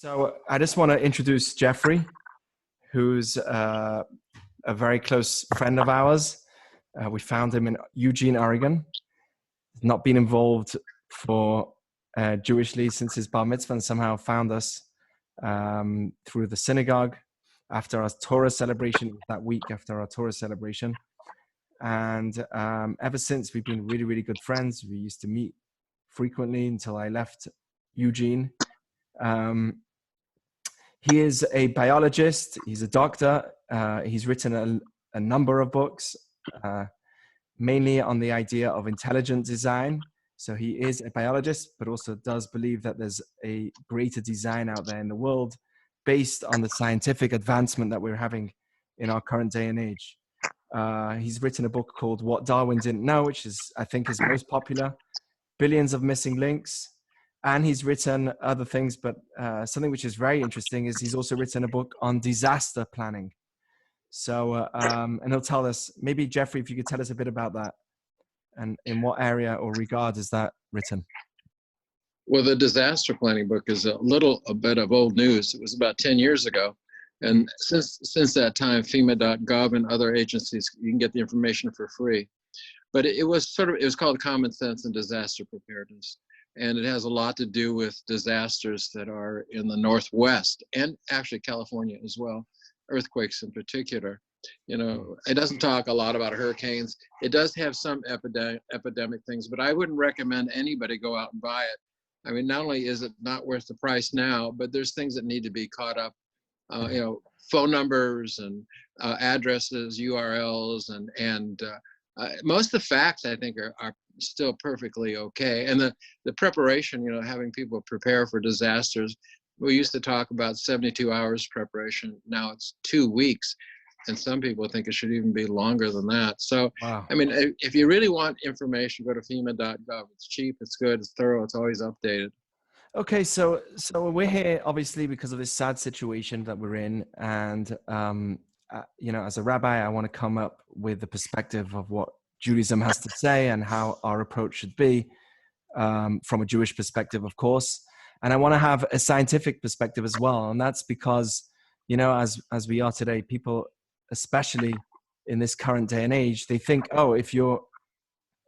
So I just want to introduce Geoffrey, who's a very close friend of ours. We found him in Eugene, Oregon. He's not been involved for Jewishly since his bar mitzvah, and somehow found us through the synagogue after our Torah celebration, that week after our Torah celebration. And ever since, we've been really, really good friends. We used to meet frequently until I left Eugene. He is a biologist. He's a doctor. He's written a number of books, mainly on the idea of intelligent design. So he is a biologist, but also does believe that there's a greater design out there in the world based on the scientific advancement that we're having in our current day and age. He's written a book called What Darwin Didn't Know, which is, I think, his most popular. Billions of Missing Links. And he's written other things, but something which is very interesting is he's also written a book on disaster planning. So, and he'll tell us, maybe Geoffrey, if you could tell us a bit about that, and in what area or regard is that written? Well, the disaster planning book is a bit of old news. It was about 10 years ago. And since that time, FEMA.gov and other agencies, you can get the information for free. But it was called Common Sense and Disaster Preparedness. And it has a lot to do with disasters that are in the Northwest and actually California as well, earthquakes in particular. You know, it doesn't talk a lot about hurricanes. It does have some epidemic things, but I wouldn't recommend anybody go out and buy it. I mean, not only is it not worth the price now, but there's things that need to be caught up, you know, phone numbers and addresses, URLs, and most of the facts, I think, are still perfectly okay. And the preparation, you know, having people prepare for disasters, we used to talk about 72 hours preparation. Now it's 2 weeks. And some people think it should even be longer than that. So, wow. I mean, if you really want information, go to FEMA.gov. It's cheap, it's good, it's thorough, it's always updated. Okay, so we're here obviously because of this sad situation that we're in. And, you know, as a rabbi, I want to come up with the perspective of what Judaism has to say and how our approach should be from a Jewish perspective, of course. And I want to have a scientific perspective as well. And that's because, you know, as we are today, people, especially in this current day and age, they think, oh, if you're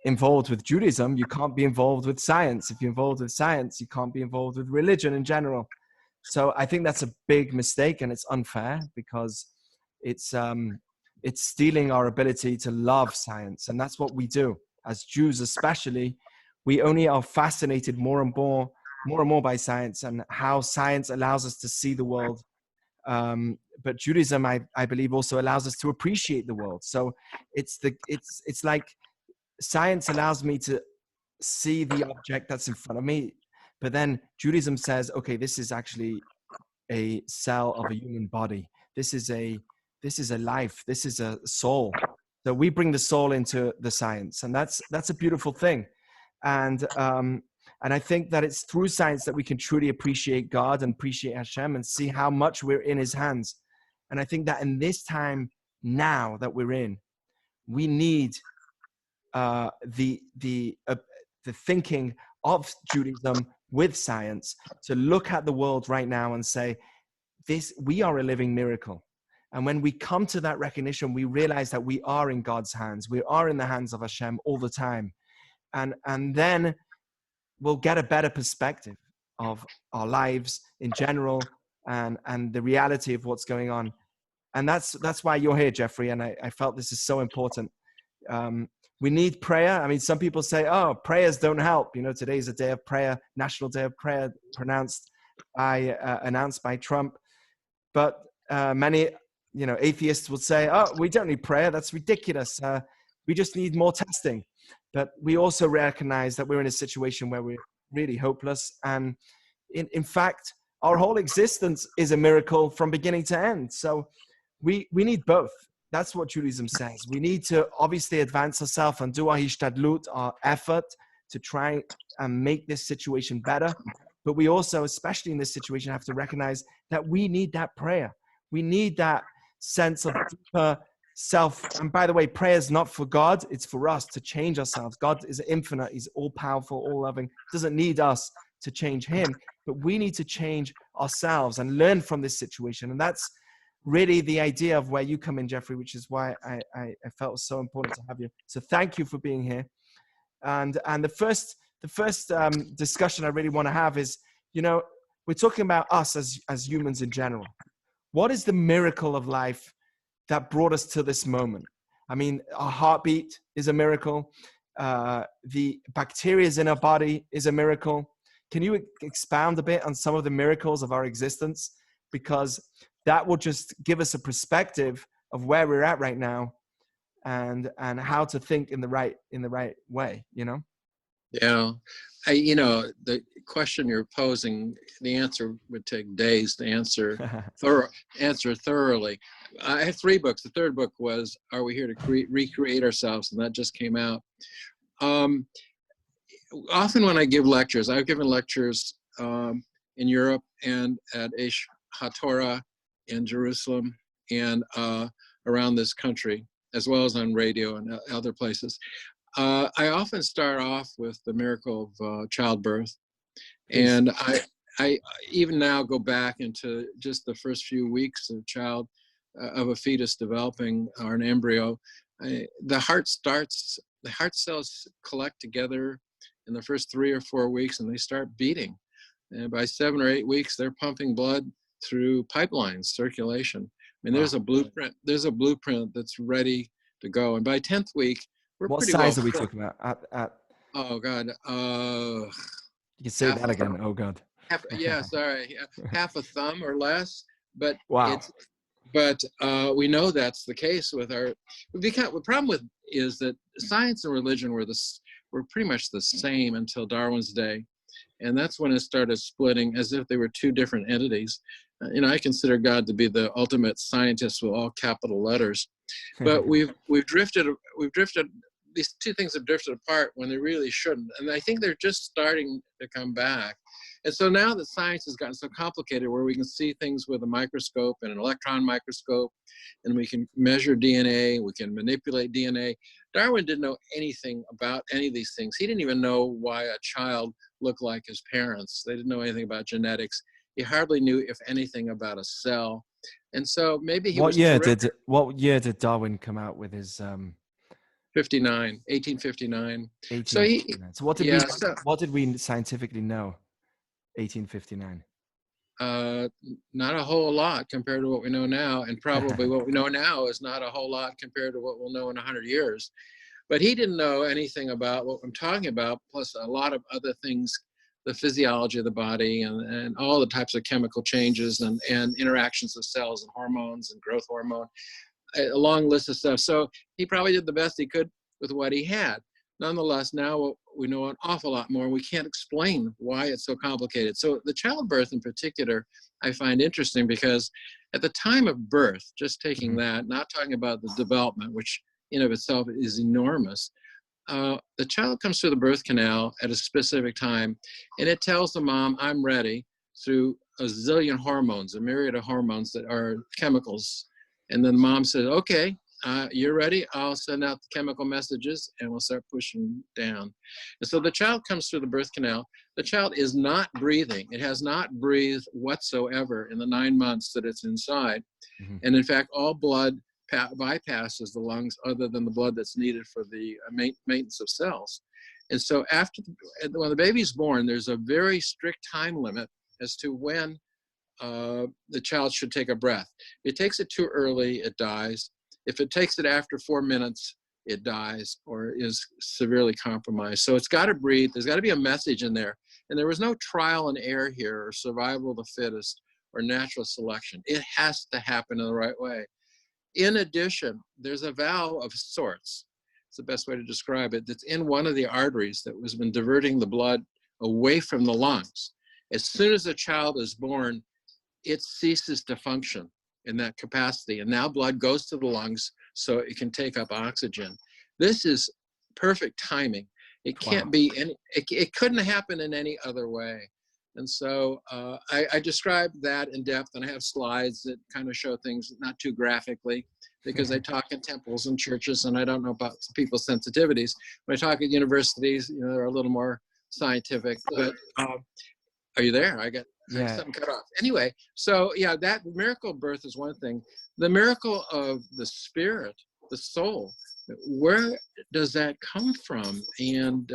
involved with Judaism, you can't be involved with science. If you're involved with science, you can't be involved with religion in general. So I think that's a big mistake, and it's unfair because it's stealing our ability to love science. And that's what we do as Jews, especially. We only are fascinated more and more by science and how science allows us to see the world. But Judaism, I believe, also allows us to appreciate the world. So it's like science allows me to see the object that's in front of me. But then Judaism says, okay, this is actually a cell of a human body. This is a life. This is a soul. So we bring the soul into the science, and that's a beautiful thing. And I think that it's through science that we can truly appreciate God and appreciate Hashem and see how much we're in His hands. And I think that in this time now that we're in, we need the thinking of Judaism with science to look at the world right now and say, we are a living miracle. And when we come to that recognition, we realize that we are in God's hands. We are in the hands of Hashem all the time. And then we'll get a better perspective of our lives in general and the reality of what's going on. And that's why you're here, Geoffrey. And I felt this is so important. We need prayer. I mean, some people say, oh, prayers don't help. You know, today's a day of prayer, National Day of Prayer, announced by Trump. But many, you know, atheists would say, oh, we don't need prayer. That's ridiculous. We just need more testing. But we also recognize that we're in a situation where we're really hopeless. And in fact, our whole existence is a miracle from beginning to end. So we need both. That's what Judaism says. We need to obviously advance ourselves and do our hishtadlut, our effort to try and make this situation better. But we also, especially in this situation, have to recognize that we need that prayer. We need that sense of deeper self. And by the way, prayer is not for God. It's for us to change ourselves. God is infinite. He's all powerful, all loving. Doesn't need us to change him, but we need to change ourselves and learn from this situation. And that's really the idea of where you come in, Geoffrey, which is why I felt it was so important to have you. So thank you for being here. And the first discussion I really want to have is, we're talking about us as humans in general. What is the miracle of life that brought us to this moment? I mean, our heartbeat is a miracle. The bacteria in our body is a miracle. Can you expound a bit on some of the miracles of our existence? Because that will just give us a perspective of where we're at right now, and how to think in the right way. Yeah, the question you're posing, the answer would take days to answer thoroughly. I have 3 books. The third book was "Are We Here to Recreate Ourselves?" and that just came out. Often when I give lectures, I've given lectures in Europe and at Aish HaTorah in Jerusalem and around this country, as well as on radio and other places. I often start off with the miracle of childbirth, and I even now go back into just the first few weeks of a fetus developing, or an embryo. The heart cells collect together in the first 3 or 4 weeks, and they start beating. And by 7 or 8 weeks, they're pumping blood through pipelines, circulation. I mean, there's a blueprint. There's a blueprint that's ready to go. And by 10th week, we're what pretty size well. Are we talking about? Oh God. You can say that again. Oh God. Half a thumb or less. But wow. We know that's the case with the problem is that science and religion were pretty much the same until Darwin's day. And that's when it started splitting, as if they were 2 different entities. I consider God to be the ultimate scientist with all capital letters. But we've drifted. These 2 things have drifted apart when they really shouldn't. And I think they're just starting to come back. And so now that science has gotten so complicated, where we can see things with a microscope and an electron microscope, and we can measure DNA, we can manipulate DNA. Darwin didn't know anything about any of these things. He didn't even know why a child looked like his parents. They didn't know anything about genetics. He hardly knew, if anything, about a cell. And so maybe he what was year did Darwin come out with his 1859. So what did we scientifically know 1859? Not a whole lot compared to what we know now, and probably what we know now is not a whole lot compared to what we'll know in 100 years. But he didn't know anything about what I'm talking about, plus a lot of other things, the physiology of the body and all the types of chemical changes and interactions of cells and hormones and growth hormone, a long list of stuff. So he probably did the best he could with what he had. Nonetheless, now we know an awful lot more. We can't explain why it's so complicated. So the childbirth in particular, I find interesting, because at the time of birth, just taking that, not talking about the development, which in of itself is enormous, the child comes through the birth canal at a specific time, and it tells the mom, I'm ready, through a zillion hormones, a myriad of hormones that are chemicals. And then the mom says, okay, you're ready, I'll send out the chemical messages and we'll start pushing down. And so the child comes through the birth canal. The child is not breathing. It has not breathed whatsoever in the 9 months that it's inside. And in fact, all blood bypasses the lungs, other than the blood that's needed for the maintenance of cells. And so when the baby's born, there's a very strict time limit as to when the child should take a breath. If it takes it too early, it dies. If it takes it after 4 minutes, it dies or is severely compromised. So it's got to breathe. There's got to be a message in there. And there was no trial and error here, or survival of the fittest, or natural selection. It has to happen in the right way. In addition, there's a valve of sorts. It's the best way to describe it. That's in one of the arteries that has been diverting the blood away from the lungs. As soon as a child is born, it ceases to function in that capacity. And now blood goes to the lungs so it can take up oxygen. This is perfect timing. It can't be it couldn't happen in any other way. And so I describe that in depth, and I have slides that kind of show things, not too graphically, because I talk in temples and churches, and I don't know about people's sensitivities. When I talk at universities, they're a little more scientific. But Are you there? I Yeah. something cut off. Anyway, so yeah, that miracle of birth is one thing. The miracle of the spirit, the soul, where does that come from? And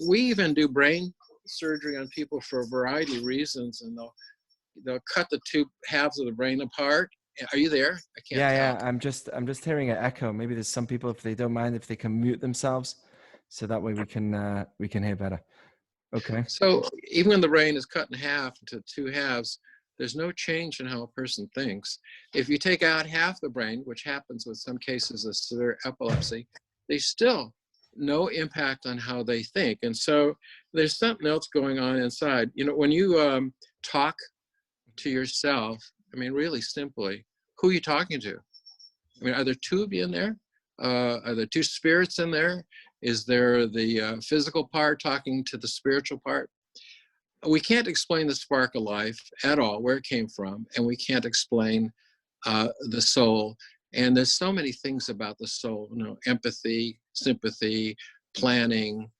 we even do brain surgery on people for a variety of reasons, and they'll cut the two halves of the brain apart. Are you there? I can't tell. Yeah. I'm just hearing an echo. Maybe there's some people, if they don't mind, if they can mute themselves, so that way we can hear better. Okay. So even when the brain is cut in half into two halves, there's no change in how a person thinks. If you take out half the brain, which happens with some cases of severe epilepsy, there's still no impact on how they think. And so there's something else going on inside. When you talk to yourself, I mean, really simply, who are you talking to? I mean, are there two of you in there? Are there two spirits in there? Is there the physical part talking to the spiritual part? We can't explain the spark of life at all, where it came from, and we can't explain the soul. And there's so many things about the soul, empathy, sympathy, planning,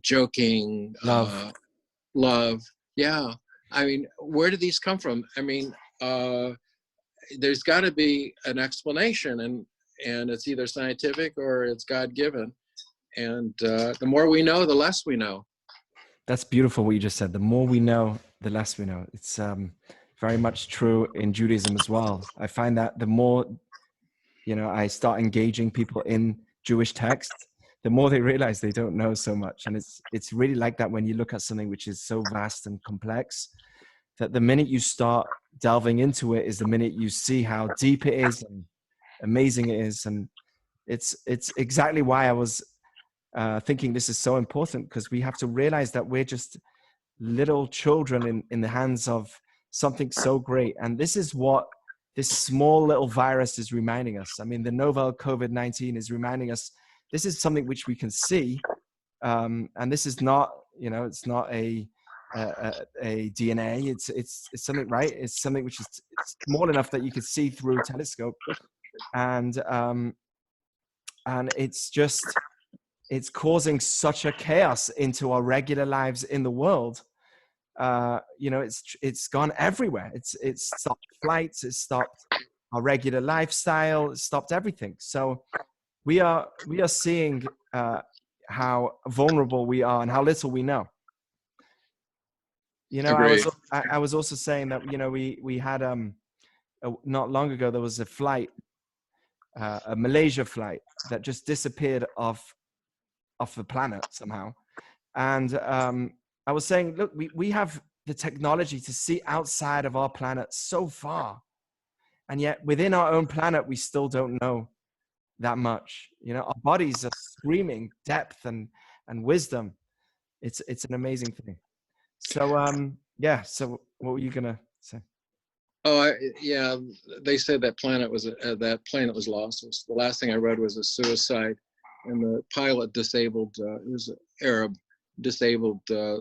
joking, love. Yeah. I mean, where do these come from? I mean, there's got to be an explanation, and it's either scientific or it's God-given. And the more we know, the less we know. That's beautiful what you just said. The more we know, the less we know. It's very much true in Judaism as well. I find that the more, I start engaging people in Jewish texts, the more they realize they don't know so much. And it's really like that when you look at something which is so vast and complex, that the minute you start delving into it is the minute you see how deep it is and amazing it is. And it's exactly why I was thinking this is so important, because we have to realize that we're just little children in the hands of something so great. And this is what this small little virus is reminding us. I mean, the novel COVID-19 is reminding us this is something which we can see. And this is not, it's not a DNA. It's something, right? It's something which is small enough that you could see through a telescope. And it's causing such a chaos into our regular lives in the world. It's gone everywhere. It's stopped flights. It's stopped our regular lifestyle. It's stopped everything. So we are seeing how vulnerable we are and how little we know. Agreed. I was also saying that we had not long ago there was a flight, a Malaysia flight that just disappeared off the planet somehow. And I was saying, look, we have the technology to see outside of our planet so far. And yet within our own planet, we still don't know that much. Our bodies are screaming depth and wisdom. It's an amazing thing. So, so what were you going to say? Oh, yeah. They said that planet was lost. The last thing I read was a suicide, and the pilot disabled. It was Arab, disabled a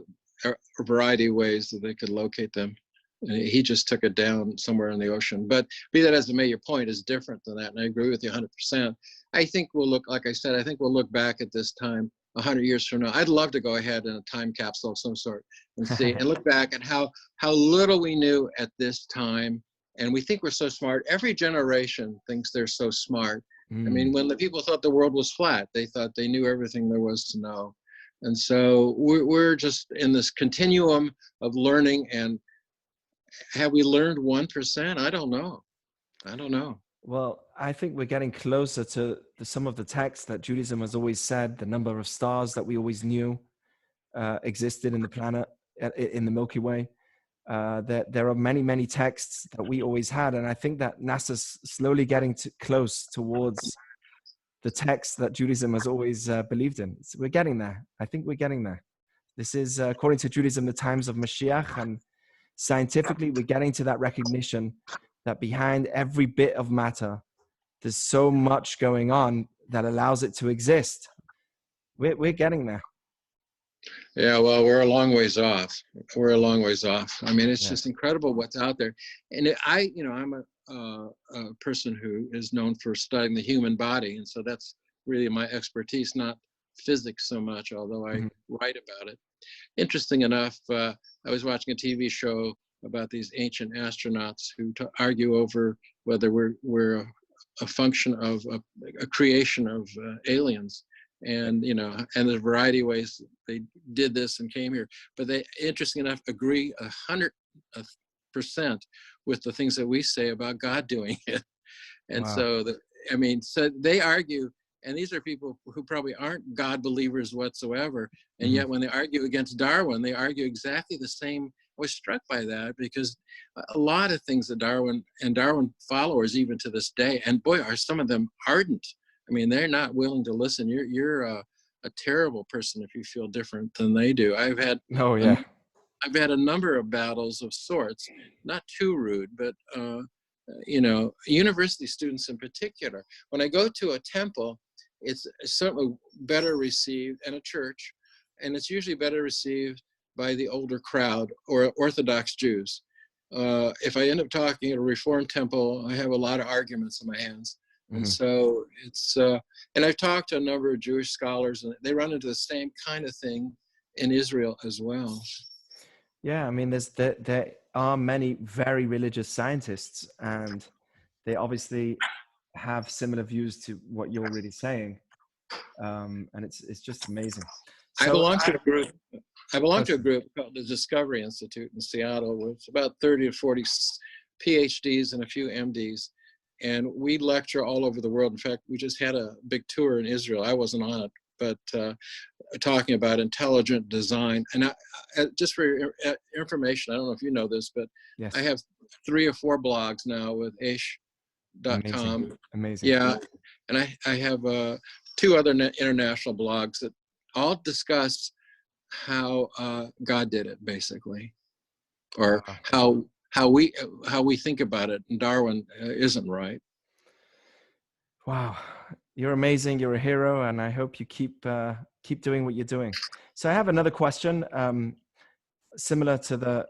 variety of ways that they could locate them. And he just took it down somewhere in the ocean. But be that as it may, your point is different than that, and I agree with you 100%. I think we'll look, like I said, I think we'll look back at this time 100 years from now. I'd love to go ahead in a time capsule of some sort and see and look back at how little we knew at this time. And we think we're so smart. Every generation thinks they're so smart. I mean, when the people thought the world was flat, they thought they knew everything there was to know. And so we're just in this continuum of learning. And have we learned 1%? I don't know. Well, I think we're getting closer to some of the texts that Judaism has always said, the number of stars that we always knew existed in the planet, in the Milky Way. There are many, many texts that we always had. And I think that NASA's slowly getting close towards the text that Judaism has always believed in. We're getting there. I think we're getting there. This is, according to Judaism, the times of Mashiach. And scientifically, we're getting to that recognition that behind every bit of matter, there's so much going on that allows it to exist. We're getting there. Yeah, well, we're a long ways off. I mean, it's just incredible what's out there. And I'm a person who is known for studying the human body. And so that's really my expertise, not physics so much, although I write about it. Interesting enough, I was watching a TV show about these ancient astronauts who argue over whether we're a function of a creation of aliens. And, you know, and there's a variety of ways they did this and came here. But they, interesting enough, agree 100% with the things that we say about God doing it. And Wow. so, I mean, so they argue, and these are people who probably aren't God believers whatsoever. And yet when they argue against Darwin, they argue exactly the same. I was struck by that because a lot of things that Darwin followers, even to this day, and boy, are some of them ardent. I mean, they're not willing to listen. You're a terrible person if you feel different than they do. I've had a number of battles of sorts, not too rude, but you know, university students in particular. When I go to a temple, it's certainly better received, and a church, and it's usually better received by the older crowd or Orthodox Jews. If I end up talking at a Reformed temple, I have a lot of arguments in my hands. And so it's, and I've talked to a number of Jewish scholars, and they run into the same kind of thing in Israel as well. Yeah, I mean, there are many very religious scientists, and they obviously have similar views to what you're really saying, and it's just amazing. So I belong to a group called the Discovery Institute in Seattle, with about 30 to 40 PhDs and a few MDs, and we lecture all over the world. In fact, we just had a big tour in Israel. I wasn't on it, but talking about intelligent design. And just for your information, I don't know if you know this, but yes. I have 3 or 4 blogs now with aish.com. Amazing. Yeah, and I have 2 other international blogs that all discuss how God did it, basically, or how we think about it. And Darwin isn't right. Wow, you're amazing. You're a hero, and I hope you keep doing what you're doing. So I have another question, similar to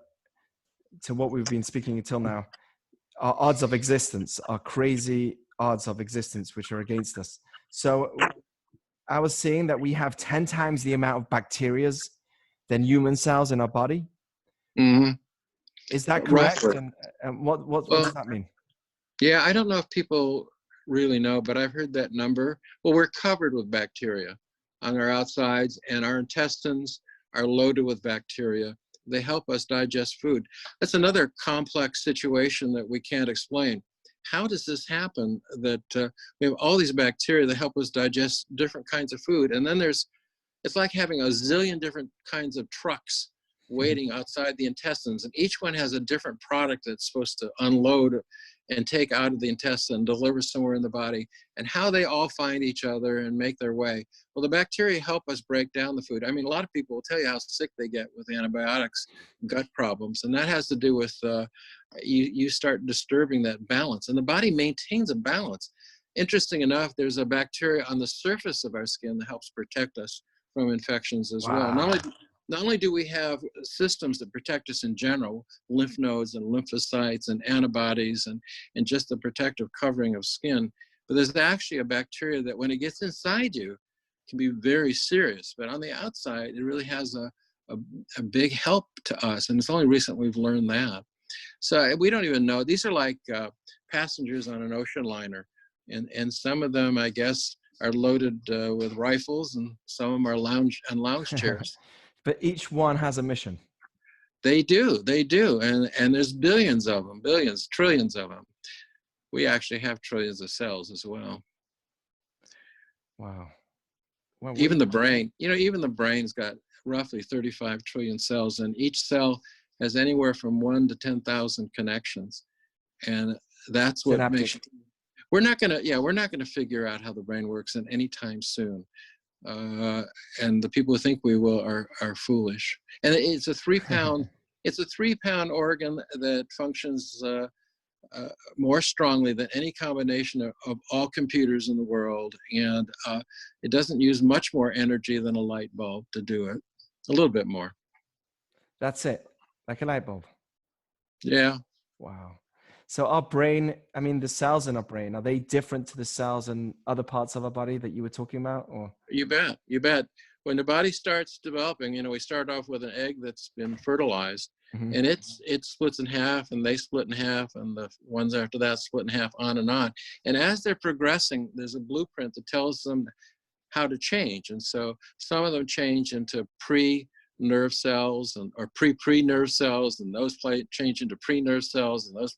what we've been speaking until now. Our odds of existence, our crazy odds of existence, which are against us. So I was seeing that we have 10 times the amount of bacteria than human cells in our body. Mm-hmm. Is that correct? Roughly. And what does that mean? Yeah, I don't know if people really know, but I've heard that number. Well, we're covered with bacteria on our outsides, and our intestines are loaded with bacteria. They help us digest food. That's another complex situation that we can't explain. How does this happen that we have all these bacteria that help us digest different kinds of food? And then it's like having a zillion different kinds of trucks waiting outside the intestines, and each one has a different product that's supposed to unload and take out of the intestine, deliver somewhere in the body, and how they all find each other and make their way. Well, the bacteria help us break down the food. I mean, a lot of people will tell you how sick they get with antibiotics, gut problems, and that has to do with you start disturbing that balance, and the body maintains a balance. Interesting enough, there's a bacteria on the surface of our skin that helps protect us from infections as well. Not only do we have systems that protect us in general, lymph nodes and lymphocytes and antibodies and just the protective covering of skin, but there's actually a bacteria that when it gets inside you can be very serious. But on the outside, it really has a big help to us. And it's only recently we've learned that. So we don't even know. These are like passengers on an ocean liner. And some of them, I guess, are loaded with rifles, and some of them are lounge chairs. But each one has a mission. They do. And there's billions of them, trillions of them. We actually have trillions of cells as well. Wow. Well, even the brain's got roughly 35 trillion cells, and each cell has anywhere from 1 to 10,000 connections. And that's what makes we're not going to figure out how the brain works in any time soon. And the people who think we will are foolish. And it's a 3-pound organ that functions more strongly than any combination of all computers in the world. And it doesn't use much more energy than a light bulb to do it. A little bit more. That's it. Like a light bulb. Yeah. Wow. So our brain, I mean, the cells in our brain, are they different to the cells in other parts of our body that you were talking about? Or You bet. when the body starts developing, we start off with an egg that's been fertilized, and it splits in half, and they split in half, and the ones after that split in half, on and on. And as they're progressing, there's a blueprint that tells them how to change. And so some of them change into pre-nerve cells or pre-nerve cells, and those change into pre-nerve cells, and those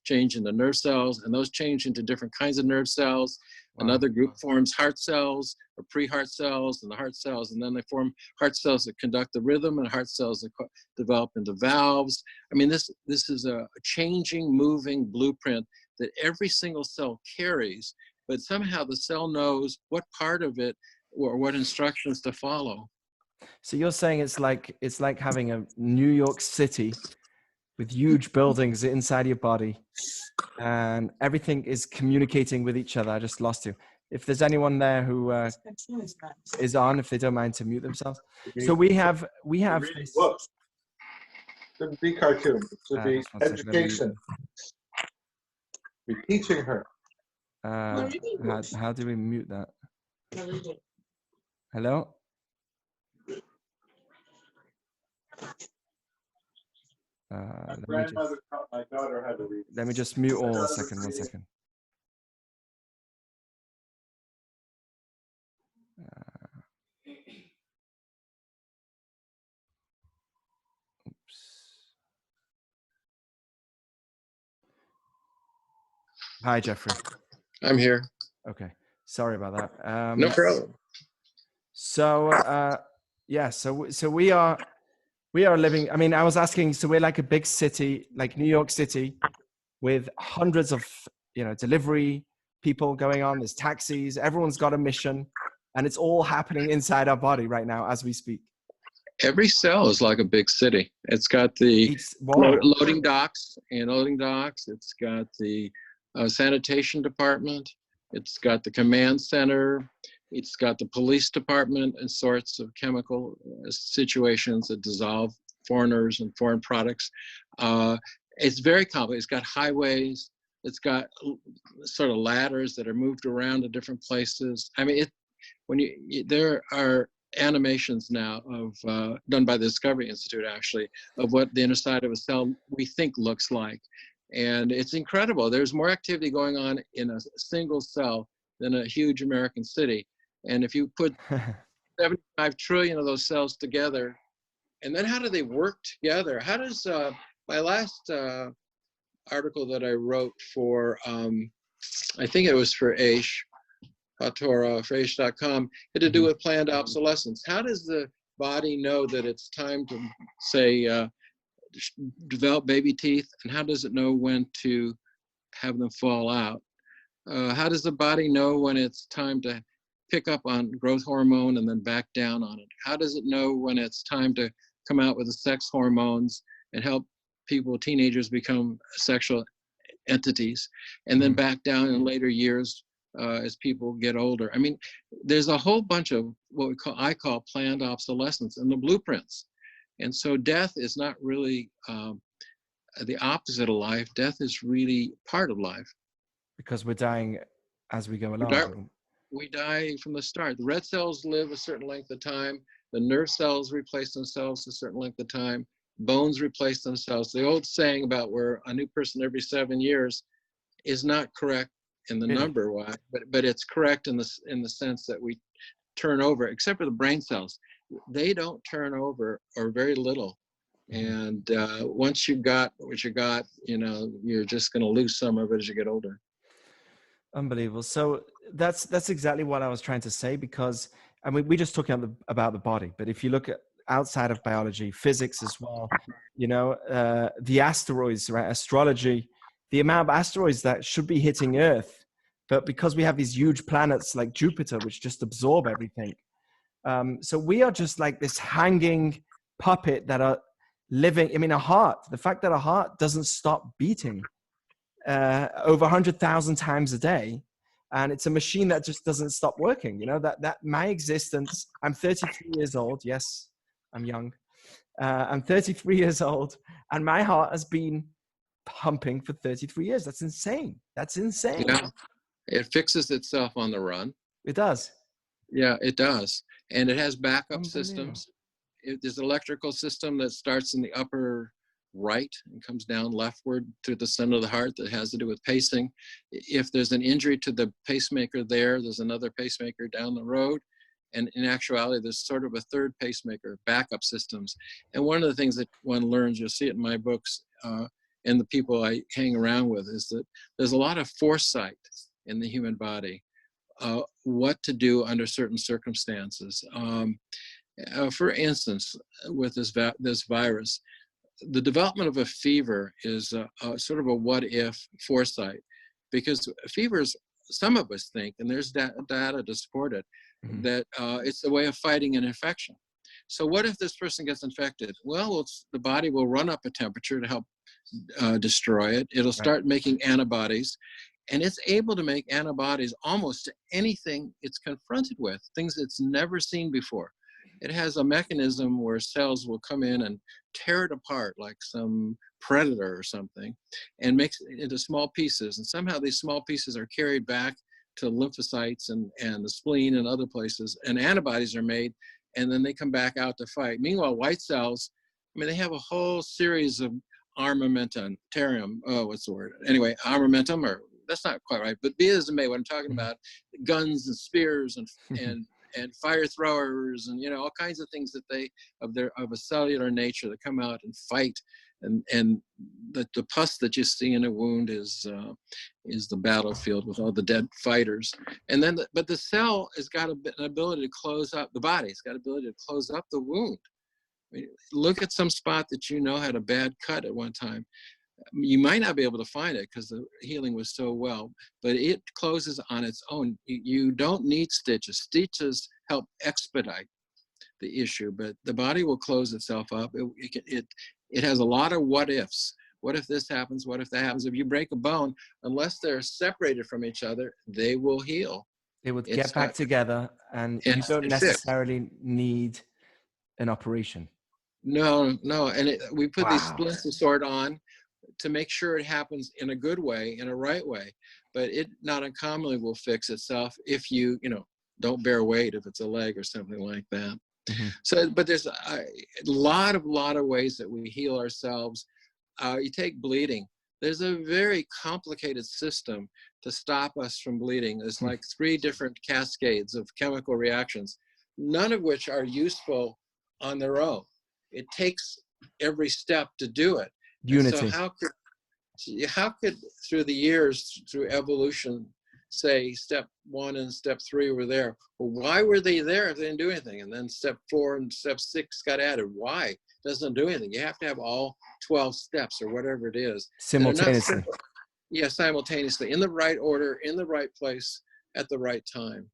change into nerve cells, and those change into different kinds of nerve cells. Wow. Another group forms heart cells or pre-heart cells, and the heart cells, and then they form heart cells that conduct the rhythm, and heart cells that develop into valves. I mean, this is a changing, moving blueprint that every single cell carries, but somehow the cell knows what part of it or what instructions to follow. So you're saying it's like having a New York City with huge buildings inside your body, and everything is communicating with each other. I just lost you. If there's anyone there who is on, if they don't mind to mute themselves. So we have this. Shouldn't be cartoons. It should be education. We're teaching her. How do we mute that? Hello? My daughter had to read. Let me just mute all a second. 1 second. Oops. Hi, Geoffrey. I'm here. Okay. Sorry about that. No problem. So, yeah, so we are living, I mean, I was asking, so we're like a big city, like New York City, with hundreds of, delivery people going on. There's taxis, everyone's got a mission, and it's all happening inside our body right now as we speak. Every cell is like a big city. It's got the loading docks and loading docks. It's got the sanitation department. It's got the command center. It's got the police department and sorts of chemical situations that dissolve foreigners and foreign products. It's very complex. It's got highways. It's got sort of ladders that are moved around to different places. I mean, there are animations now of done by the Discovery Institute, actually, of what the inner side of a cell we think looks like. And it's incredible. There's more activity going on in a single cell than a huge American city. And if you put 75 trillion of those cells together, and then how do they work together? How does, my last article that I wrote for, I think it was for Aish, Hatorah, for Aish.com, had to do with planned obsolescence. How does the body know that it's time to, say, develop baby teeth, and how does it know when to have them fall out? How does the body know when it's time to pick up on growth hormone and then back down on it? How does it know when it's time to come out with the sex hormones and help teenagers become sexual entities, and then back down in later years as people get older? I mean, there's a whole bunch of what I call planned obsolescence in the blueprints. And so death is not really the opposite of life. Death is really part of life. Because we're dying as we go along. We die from the start. The red cells live a certain length of time. The nerve cells replace themselves a certain length of time. Bones replace themselves. The old saying about we're a new person every 7 years is not correct in the number, but it's correct in the sense that we turn over, except for the brain cells. They don't turn over, or very little. And once you got what you got, you're just going to lose some of it as you get older. Unbelievable. So that's exactly what I was trying to say, because I mean, we just talked about the body, but if you look at outside of biology, physics as well, the asteroids, right? Astrology, the amount of asteroids that should be hitting Earth, but because we have these huge planets like Jupiter, which just absorb everything. So we are just like this hanging puppet that are living. I mean, the fact that a heart doesn't stop beating over 100,000 times a day, and it's a machine that just doesn't stop working. That my existence, I'm 33 years old. Yes, I'm young. I'm 33 years old, and my heart has been pumping for 33 years. That's insane. Yeah, it fixes itself on the run. It does. Yeah, it does. And it has backup Unbelievable. systems. There's an electrical system that starts in the upper right and comes down leftward through the center of the heart that has to do with pacing. If there's an injury to the pacemaker there's another pacemaker down the road. And in actuality, there's sort of a third pacemaker, backup systems. And one of the things that one learns, you'll see it in my books, and the people I hang around with, is that there's a lot of foresight in the human body, what to do under certain circumstances. For instance, with this virus, the development of a fever is sort of a what-if foresight, because fevers, some of us think, and there's data to support it, that it's a way of fighting an infection. So what if this person gets infected? Well, the body will run up a temperature to help destroy it. It'll start making antibodies, and it's able to make antibodies almost to anything it's confronted with, things it's never seen before. It has a mechanism where cells will come in and tear it apart like some predator or something, and makes it into small pieces. And somehow these small pieces are carried back to lymphocytes and the spleen and other places, and antibodies are made, and then they come back out to fight. Meanwhile, white cells, I mean, they have a whole series of armamentum, armamentum, or that's not quite right, but be as it may, what I'm talking about, guns and spears and fire throwers, and all kinds of things that of a cellular nature that come out and fight, and the pus that you see in a wound is the battlefield with all the dead fighters. And then but the cell has got an ability to close up, the body's got an ability to close up the wound. I mean, look at some spot that had a bad cut at one time. You might not be able to find it because the healing was so well, but it closes on its own. You don't need stitches. Stitches help expedite the issue, but the body will close itself up. It has a lot of what ifs. What if this happens? What if that happens? If you break a bone, unless they're separated from each other, they will heal. They would get back together, and you don't necessarily need an operation. No. And we put these splints of sort on to make sure it happens in a good way, in a right way. But it not uncommonly will fix itself if you don't bear weight, if it's a leg or something like that. So, but there's a lot of ways that we heal ourselves. You take bleeding. There's a very complicated system to stop us from bleeding. There's like 3 different cascades of chemical reactions, none of which are useful on their own. It takes every step to do it. Unity. So how could through the years, through evolution, say step 1 and step 3 were there? Well, why were they there if they didn't do anything? And then step 4 and step 6 got added. Why? It doesn't do anything. You have to have all 12 steps or whatever it is. Simultaneously. Yeah, simultaneously, in the right order, in the right place, at the right time.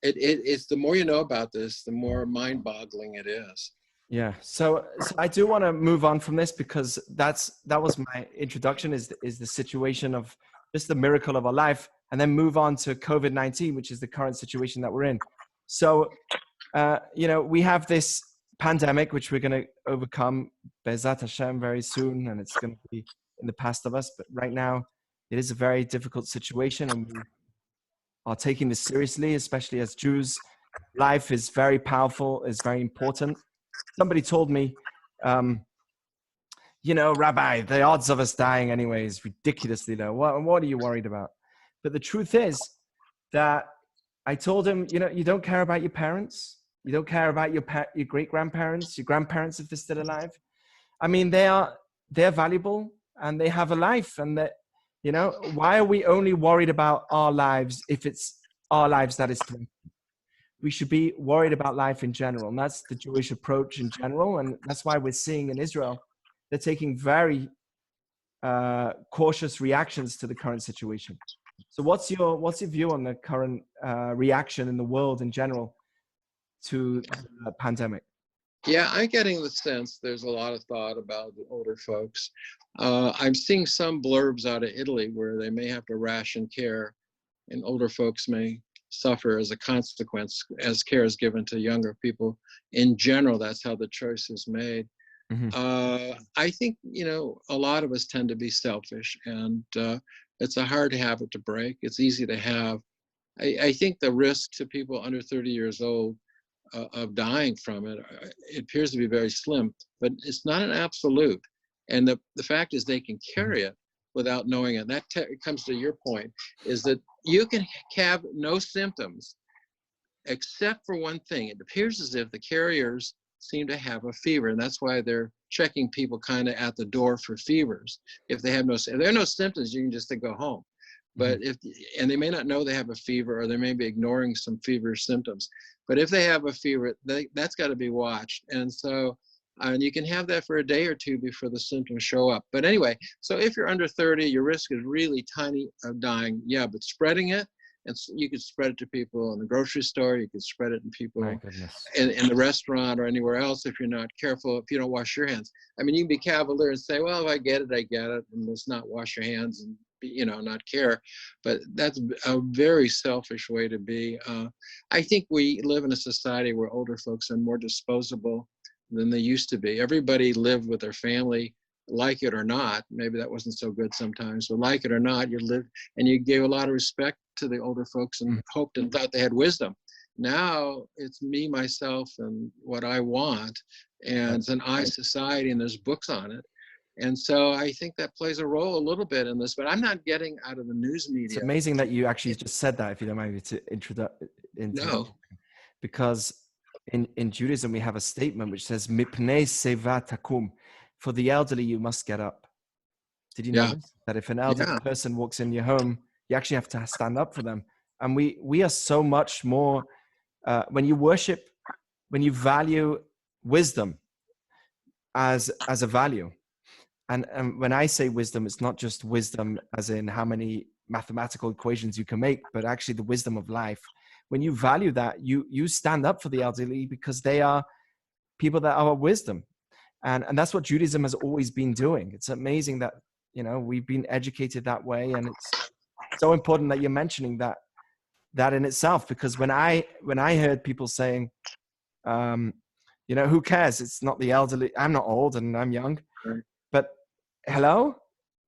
It's the more you know about this, the more mind-boggling it is. Yeah. So I do want to move on from this, because that was my introduction, is the situation of just the miracle of our life, and then move on to COVID-19, which is the current situation that we're in. So, we have this pandemic, which we're going to overcome, Be'ezat Hashem, very soon, and it's going to be in the past of us. But right now, it is a very difficult situation, and we are taking this seriously, especially as Jews. Life is very powerful, is very important. Somebody told me, Rabbi, the odds of us dying anyway is ridiculously low. What are you worried about? But the truth is that I told him, you don't care about your parents. You don't care about your great-grandparents, your grandparents if they're still alive. I mean, they're valuable and they have a life. And that, why are we only worried about our lives if it's our lives that is threatened? We should be worried about life in general. And that's the Jewish approach in general. And that's why we're seeing in Israel, they're taking very cautious reactions to the current situation. So what's your view on the current reaction in the world in general to the pandemic? Yeah, I'm getting the sense there's a lot of thought about the older folks. I'm seeing some blurbs out of Italy where they may have to ration care, and older folks may suffer as a consequence as care is given to younger people. In general, that's how the choice is made. I think, a lot of us tend to be selfish, and it's a hard habit to break. It's easy to have I think the risk to people under 30 years old of dying from it, it appears to be very slim, but it's not an absolute. And the fact is they can carry it without knowing it. And that comes to your point, is that you can have no symptoms except for one thing. It appears as if the carriers seem to have a fever, and that's why they're checking people kind of at the door for fevers. If they have if there are no symptoms, you can just go home. But and they may not know they have a fever, or they may be ignoring some feverish symptoms. But if they have a fever, that's got to be watched. And so, and you can have that for a day or two before the symptoms show up. But anyway, so if you're under 30, your risk is really tiny of dying. Yeah, but spreading it, and you could spread it to people in the grocery store. You could spread it in people in the restaurant or anywhere else if you're not careful, if you don't wash your hands. I mean, you can be cavalier and say, well, if I get it, I get it, and let's not wash your hands and not care. But that's a very selfish way to be. I think we live in a society where older folks are more disposable than they used to be. Everybody lived with their family, like it or not. Maybe that wasn't so good sometimes, but like it or not, you lived and you gave a lot of respect to the older folks and hoped and thought they had wisdom. Now it's me, myself, and what I want, and it's an I society, and there's books on it. And so I think that plays a role a little bit in this, but I'm not getting out of the news media. It's amazing that you actually just said that, if you don't mind me to introduce. No. Because in Judaism, we have a statement which says, Mipnei seva takum. For the elderly, you must get up. Did you know this? That if an elderly person walks in your home, you actually have to stand up for them. And we are so much more, when you worship, when you value wisdom as a value. And when I say wisdom, it's not just wisdom as in how many mathematical equations you can make, but actually the wisdom of life. When you value that, you stand up for the elderly because they are people that are wisdom. And that's what Judaism has always been doing. It's amazing that, we've been educated that way. And it's so important that you're mentioning that in itself, because when I heard people saying, who cares? It's not the elderly. I'm not old and I'm young. Right. But hello,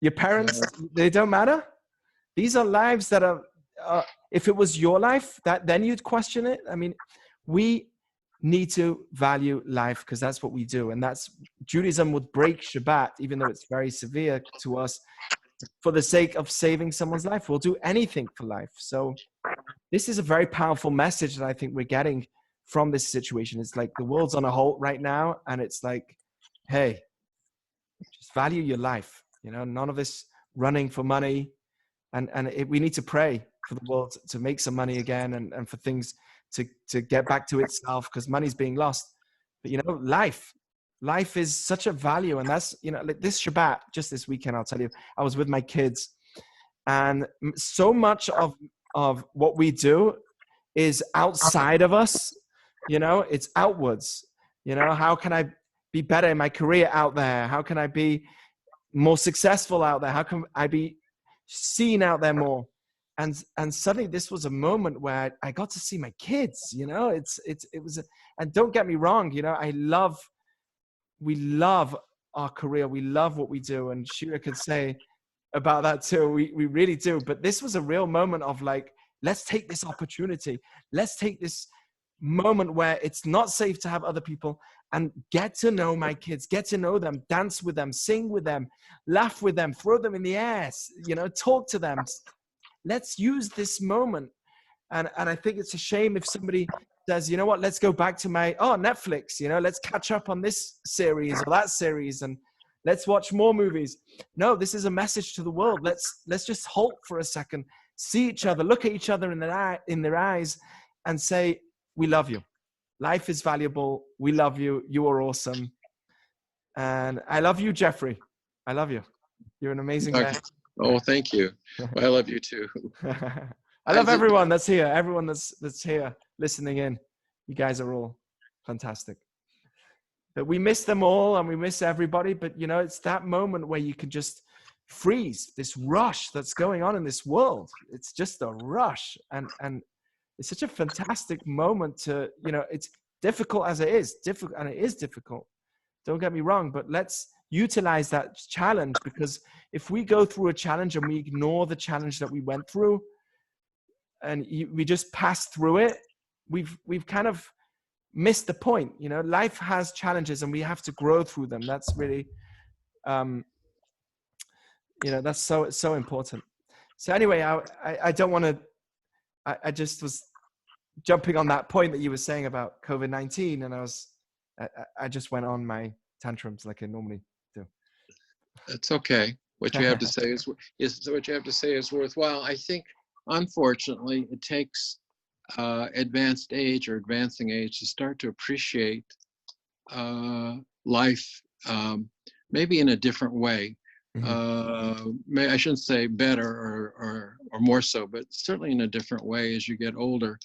your parents, they don't matter. These are lives that are, if it was your life, then you'd question it. I mean, we need to value life because that's what we do. And that's, Judaism would break Shabbat, even though it's very severe to us, for the sake of saving someone's life. We'll do anything for life. So this is a very powerful message that I think we're getting from this situation. It's like the world's on a halt right now. And it's like, hey, just value your life, none of this running for money. And we need to pray for the world to make some money again and for things to get back to itself, because money's being lost. But, life is such a value. And that's, like this Shabbat, just this weekend, I'll tell you, I was with my kids, and so much of what we do is outside of us, it's outwards. How can I be better in my career out there? How can I be more successful out there? How can I be seen out there more? And suddenly this was a moment where I got to see my kids, it was, and don't get me wrong, we love our career. We love what we do. And Shira could say about that too. We really do. But this was a real moment of like, let's take this opportunity. Let's take this moment where it's not safe to have other people and get to know my kids, get to know them, dance with them, sing with them, laugh with them, throw them in the air, talk to them. Let's use this moment. And I think it's a shame if somebody says, you know what, let's go back to Netflix, let's catch up on this series or that series and let's watch more movies. No, this is a message to the world. Let's just halt for a second, see each other, look at each other in their eyes and say, we love you. Life is valuable. We love you. You are awesome. And I love you, Geoffrey. I love you. You're an amazing guy. Oh, thank you. I love you too. I love everyone that's here. Everyone that's here listening in. You guys are all fantastic. But we miss them all and we miss everybody. But, it's that moment where you can just freeze this rush that's going on in this world. It's just a rush. And it's such a fantastic moment to, it's difficult as it is. And it is difficult. Don't get me wrong. But let's utilize that challenge, because if we go through a challenge and we ignore the challenge that we went through, we just pass through it, we've kind of missed the point. You know, life has challenges and we have to grow through them. That's really, you know, that's so important. So anyway, I don't want to, I just was jumping on that point that you were saying about COVID-19, and I just went on my tantrums like I normally do. It's okay. What you have to say is what you have to say is worthwhile. I think, unfortunately, it takes advanced age or advancing age to start to appreciate life, maybe in a different way. I shouldn't say better or more so, but certainly in a different way as you get older.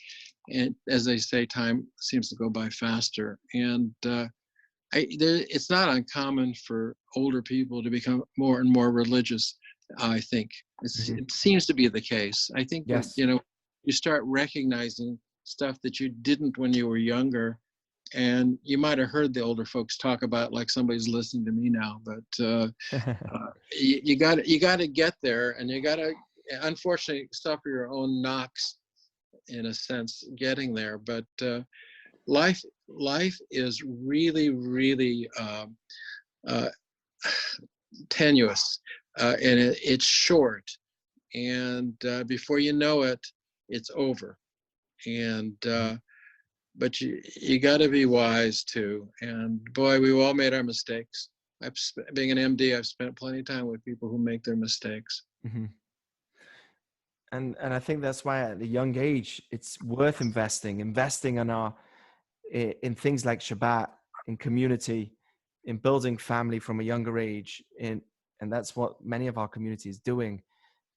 And as they say, time seems to go by faster. And it's not uncommon for older people to become more and more religious. I think it seems to be the case. I think that, Yes. you know, you start recognizing stuff that you didn't when you were younger, and you might have heard the older folks talk about like somebody's listening to me now. But you got to get there, and you got to, unfortunately, suffer your own knocks in a sense getting there. But life is really, really tenuous, and it's short, and before you know it, it's over. And but you got to be wise too. And boy, we've all made our mistakes. Being an MD, I've spent plenty of time with people who make their mistakes. And I think that's why at a young age, it's worth investing in things like Shabbat, in community, in building family from a younger age. And that's what many of our community is doing.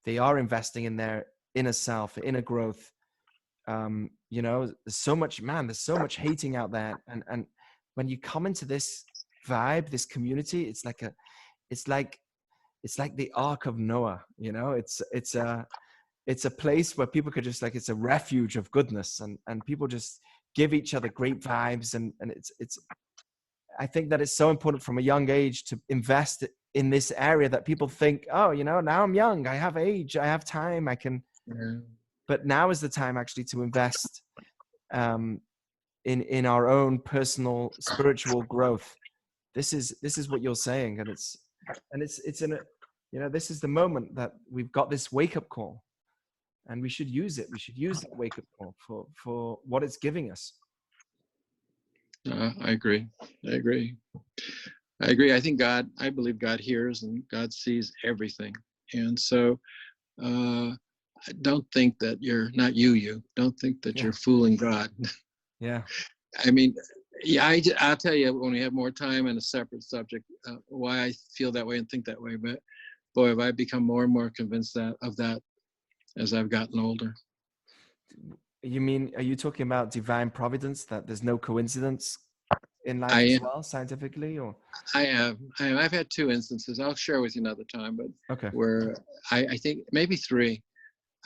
They are investing in their inner self, inner growth. You know, there's so much hating out there. And when you come into this vibe, this community, it's like the Ark of Noah, you know, it's a place where people could just it's a refuge of goodness, and people just give each other great vibes. And it's, I think that it's so important from a young age to invest in this area that people think, oh, you know, now I'm young, I have age, I have time, I can, but now is the time actually to invest in our own personal spiritual growth. This is what you're saying. And it's in a, you know, this is the moment that we've got this wake-up call, and we should use it. We should use that wake-up call for what it's giving us. I agree. I believe God hears and God sees everything. And so don't think that you're not you. Don't think that you're fooling God. Yeah. I mean, I'll tell you when we have more time and a separate subject, why I feel that way and think that way. But boy, have I become more and more convinced of that as I've gotten older. You mean, are you talking about divine providence, that there's no coincidence in life as well, scientifically? Or I've had two instances. I'll share with you another time, but okay, where I think maybe three.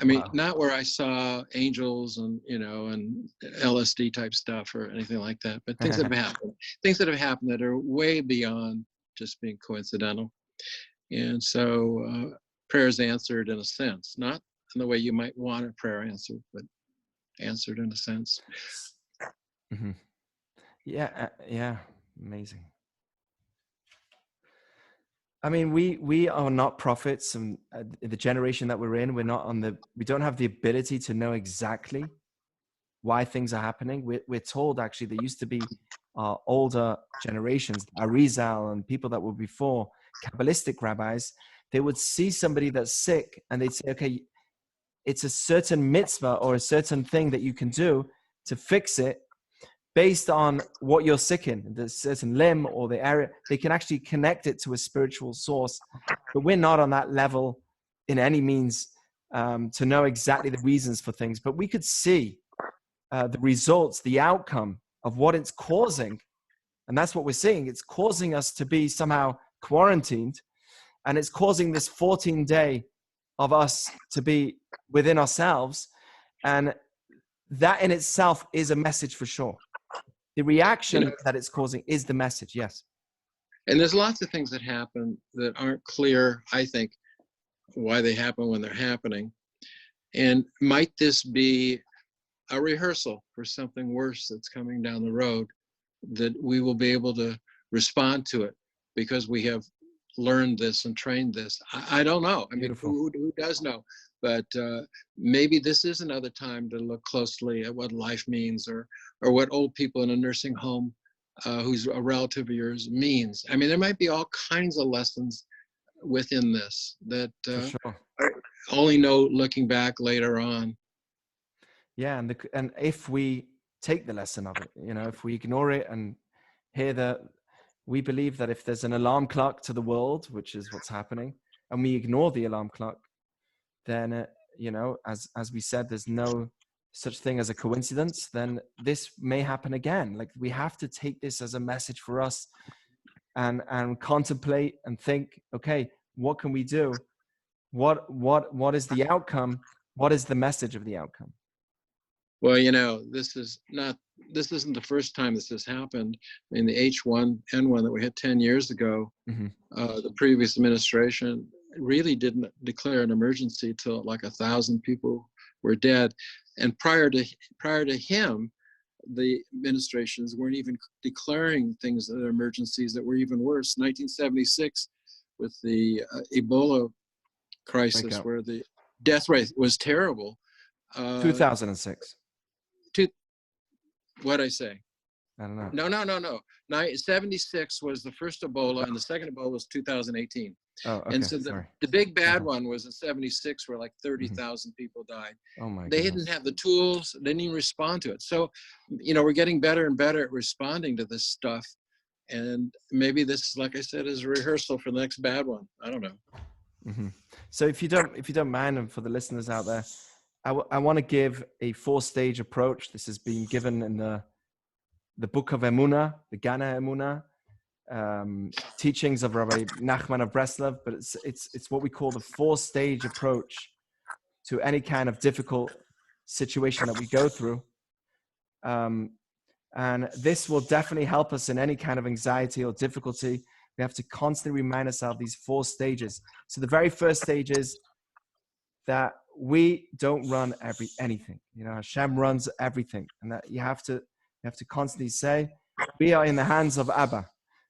I mean, not where I saw angels and, you know, and LSD type stuff or anything like that, but things that have happened that are way beyond just being coincidental. And so prayers answered in a sense, not in the way you might want a prayer answered, but answered in a sense. Yeah, amazing. I mean, we are not prophets, and the generation that we're in, we don't have the ability to know exactly why things are happening. We're told, actually, there used to be older generations, Arizal and people that were before, Kabbalistic rabbis, they would see somebody that's sick and they'd say, okay, it's a certain mitzvah or a certain thing that you can do to fix it based on what you're sick in, the certain limb or the area. They can actually connect it to a spiritual source, but we're not on that level in any means to know exactly the reasons for things, but we could see the results, the outcome of what it's causing. And that's what we're seeing. It's causing us to be somehow quarantined, and it's causing this 14-day of us to be within ourselves. And that in itself is a message for sure. The reaction that it's causing is the message, yes. And there's lots of things that happen that aren't clear, I think, why they happen when they're happening. And might this be a rehearsal for something worse that's coming down the road, that we will be able to respond to it because we have learned this and trained this? I don't know. I mean, who does know? But maybe this is another time to look closely at what life means, or what old people in a nursing home who's a relative of yours means. I mean, there might be all kinds of lessons within this that I only know looking back later on. Yeah, and if we take the lesson of it, you know, if we ignore it and hear that, we believe that if there's an alarm clock to the world, which is what's happening, and we ignore the alarm clock, then you know, as we said, there's no such thing as a coincidence. Then this may happen again. Like, we have to take this as a message for us, and contemplate and think, okay, what can we do? What is the outcome? What is the message of the outcome? Well, you know, this isn't the first time this has happened. I mean, the H1N1 that we had 10 years ago, the previous administration really didn't declare an emergency till like 1,000 people were dead. And prior to him, the administrations weren't even declaring things that are emergencies that were even worse. 1976, with the Ebola crisis, where the death rate was terrible. 2006. What'd I say? I don't know. No. 76 was the first Ebola, and the second Ebola was 2018. Oh, okay. And so the big bad one was in 76, where like 30,000 people died. Oh my! They didn't have the tools. They didn't even respond to it. So, you know, we're getting better and better at responding to this stuff. And maybe this, like I said, is a rehearsal for the next bad one. I don't know. So if you don't mind, and for the listeners out there, I want to give a 4-stage approach. This has been given in the book of Emunah, the Gana Emunah, teachings of Rabbi Nachman of Breslov, but it's what we call the 4-stage approach to any kind of difficult situation that we go through. And this will definitely help us in any kind of anxiety or difficulty. We have to constantly remind ourselves these 4 stages. So the very first stage is that we don't run anything. You know, Hashem runs everything, and that you have to constantly say, we are in the hands of Abba.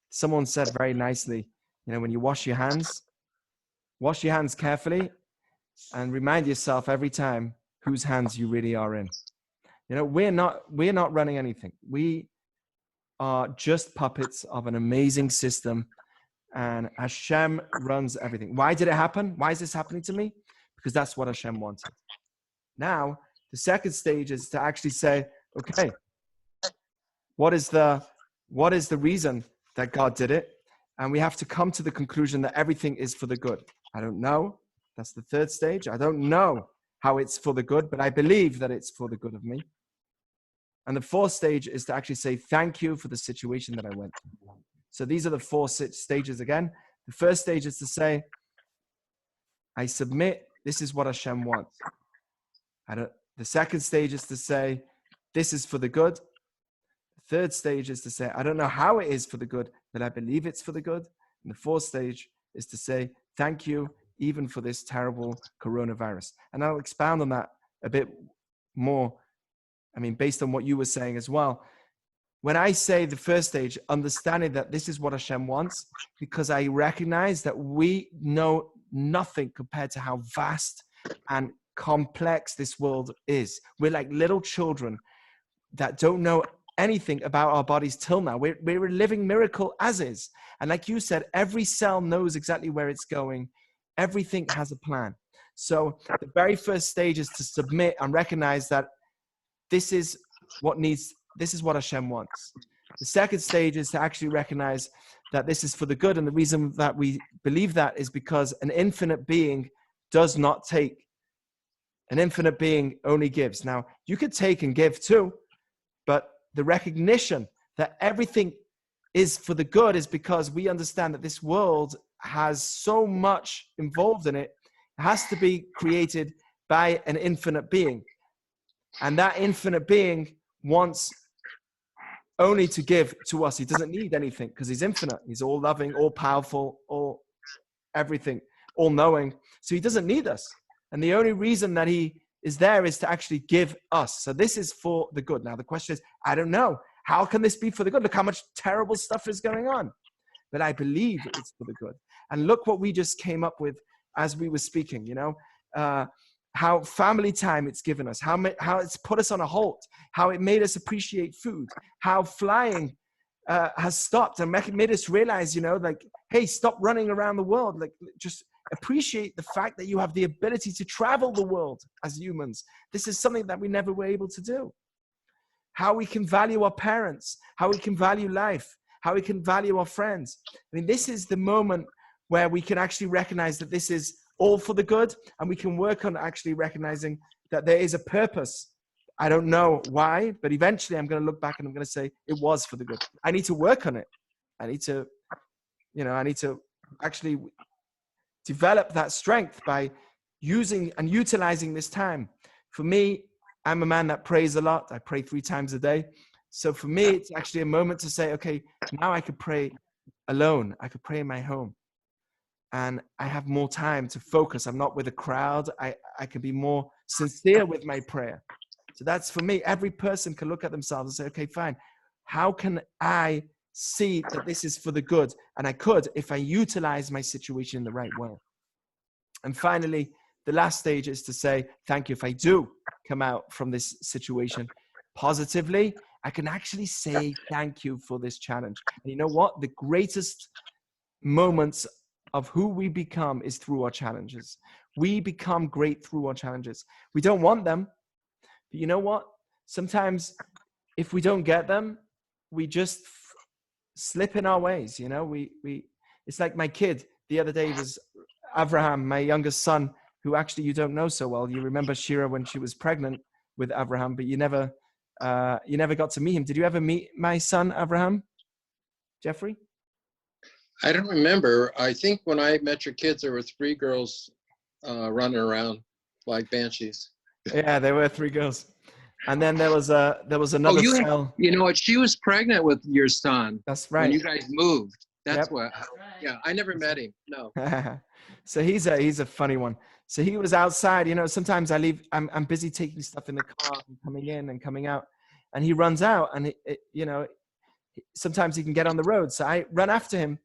Someone said very nicely, you know, when you wash your hands carefully, and remind yourself every time whose hands you really are in. You know, we're not running anything. We are just puppets of an amazing system, and Hashem runs everything. Why did it happen? Why is this happening to me? Because that's what Hashem wanted. Now, the second stage is to actually say, okay, what is the reason that God did it? And we have to come to the conclusion that everything is for the good. I don't know. That's the third stage. I don't know how it's for the good, but I believe that it's for the good of me. And the fourth stage is to actually say, thank you for the situation that I went through. So these are the 4 stages again. The first stage is to say, I submit, this is what Hashem wants. The second stage is to say, this is for the good. The third stage is to say, I don't know how it is for the good, but I believe it's for the good. And the fourth stage is to say, thank you, even for this terrible coronavirus. And I'll expound on that a bit more. I mean, based on what you were saying as well. When I say the first stage, understanding that this is what Hashem wants, because I recognize that we know nothing compared to how vast and complex this world is. We're like little children that don't know anything about our bodies till now. We're a living miracle as is. And like you said, every cell knows exactly where it's going. Everything has a plan. So the very first stage is to submit and recognize that this is what Hashem wants. The second stage is to actually recognize that this is for the good. And the reason that we believe that is because an infinite being does not take. An infinite being only gives. Now, you could take and give too, but the recognition that everything is for the good is because we understand that this world has so much involved in it. It has to be created by an infinite being. And that infinite being wants only to give to us. He doesn't need anything because he's infinite. He's all loving, all powerful, all everything, all knowing. So he doesn't need us. And the only reason that he is there is to actually give us. So this is for the good. Now the question is, I don't know. How can this be for the good? Look how much terrible stuff is going on. But I believe it's for the good. And look what we just came up with as we were speaking, how family time it's given us, how it's put us on a halt, how it made us appreciate food, how flying has stopped and made us realize, hey, stop running around the world. Like, just appreciate the fact that you have the ability to travel the world as humans. This is something that we never were able to do. How we can value our parents, how we can value life, how we can value our friends. I mean, this is the moment where we can actually recognize that this is all for the good, and we can work on actually recognizing that there is a purpose. I don't know why, but eventually I'm going to look back and I'm going to say it was for the good. I need to work on it. I need to actually develop that strength by using and utilizing this time. For me, I'm a man that prays a lot. I pray 3 times a day. So for me, it's actually a moment to say, okay, now I could pray alone. I could pray in my home. And I have more time to focus. I'm not with a crowd. I can be more sincere with my prayer. So that's for me. Every person can look at themselves and say, okay, fine. How can I see that this is for the good? And I could if I utilize my situation in the right way. And finally, the last stage is to say, thank you. If I do come out from this situation positively, I can actually say thank you for this challenge. And you know what? The greatest moments of who we become is through our challenges. We become great through our challenges. We don't want them, but you know what? Sometimes if we don't get them, we just slip in our ways. It's like my kid the other day was Abraham, my youngest son, who actually you don't know so well. You remember Shira when she was pregnant with Abraham, but you never got to meet him. Did you ever meet my son, Abraham? Geoffrey? I don't remember. I think when I met your kids, there were 3 girls running around like banshees. Yeah, there were 3 girls. And then there was another cell. You know what? She was pregnant with your son. That's right. When you guys moved. That's Yep. what. Yeah, I never met him. No. So he's a funny one. So he was outside. Sometimes I leave. I'm busy taking stuff in the car, and coming in and coming out, and he runs out. And sometimes he can get on the road. So I run after him.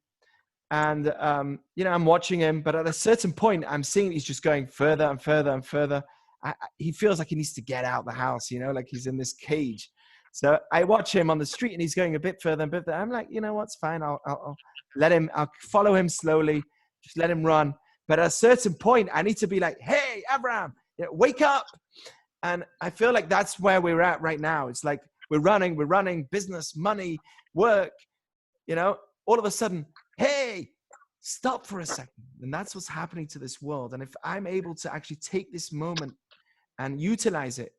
And, I'm watching him, but at a certain point, I'm seeing he's just going further and further and further. He feels like he needs to get out the house, like he's in this cage. So I watch him on the street and he's going a bit further and further. I'm like, you know what's fine. I'll let him, I'll follow him slowly, just let him run. But at a certain point, I need to be like, hey, Abraham, wake up. And I feel like that's where we're at right now. It's like we're running, business, money, work, all of a sudden, hey, stop for a second. And that's what's happening to this world. And if I'm able to actually take this moment and utilize it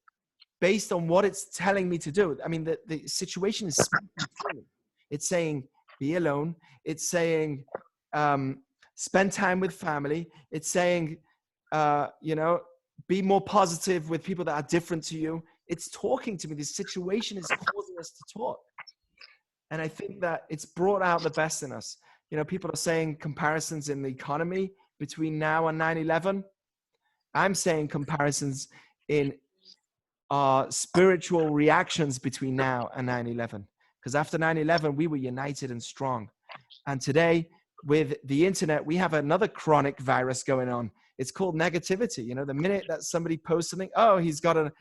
based on what it's telling me to do, I mean, the situation is speaking to me. It's saying, be alone. It's saying, spend time with family. It's saying, be more positive with people that are different to you. It's talking to me. This situation is causing us to talk. And I think that it's brought out the best in us. People are saying comparisons in the economy between now and 9/11. I'm saying comparisons in our spiritual reactions between now and 9/11. Because after 9/11, we were united and strong. And today, with the internet, we have another chronic virus going on. It's called negativity. The minute that somebody posts something, oh, he's got an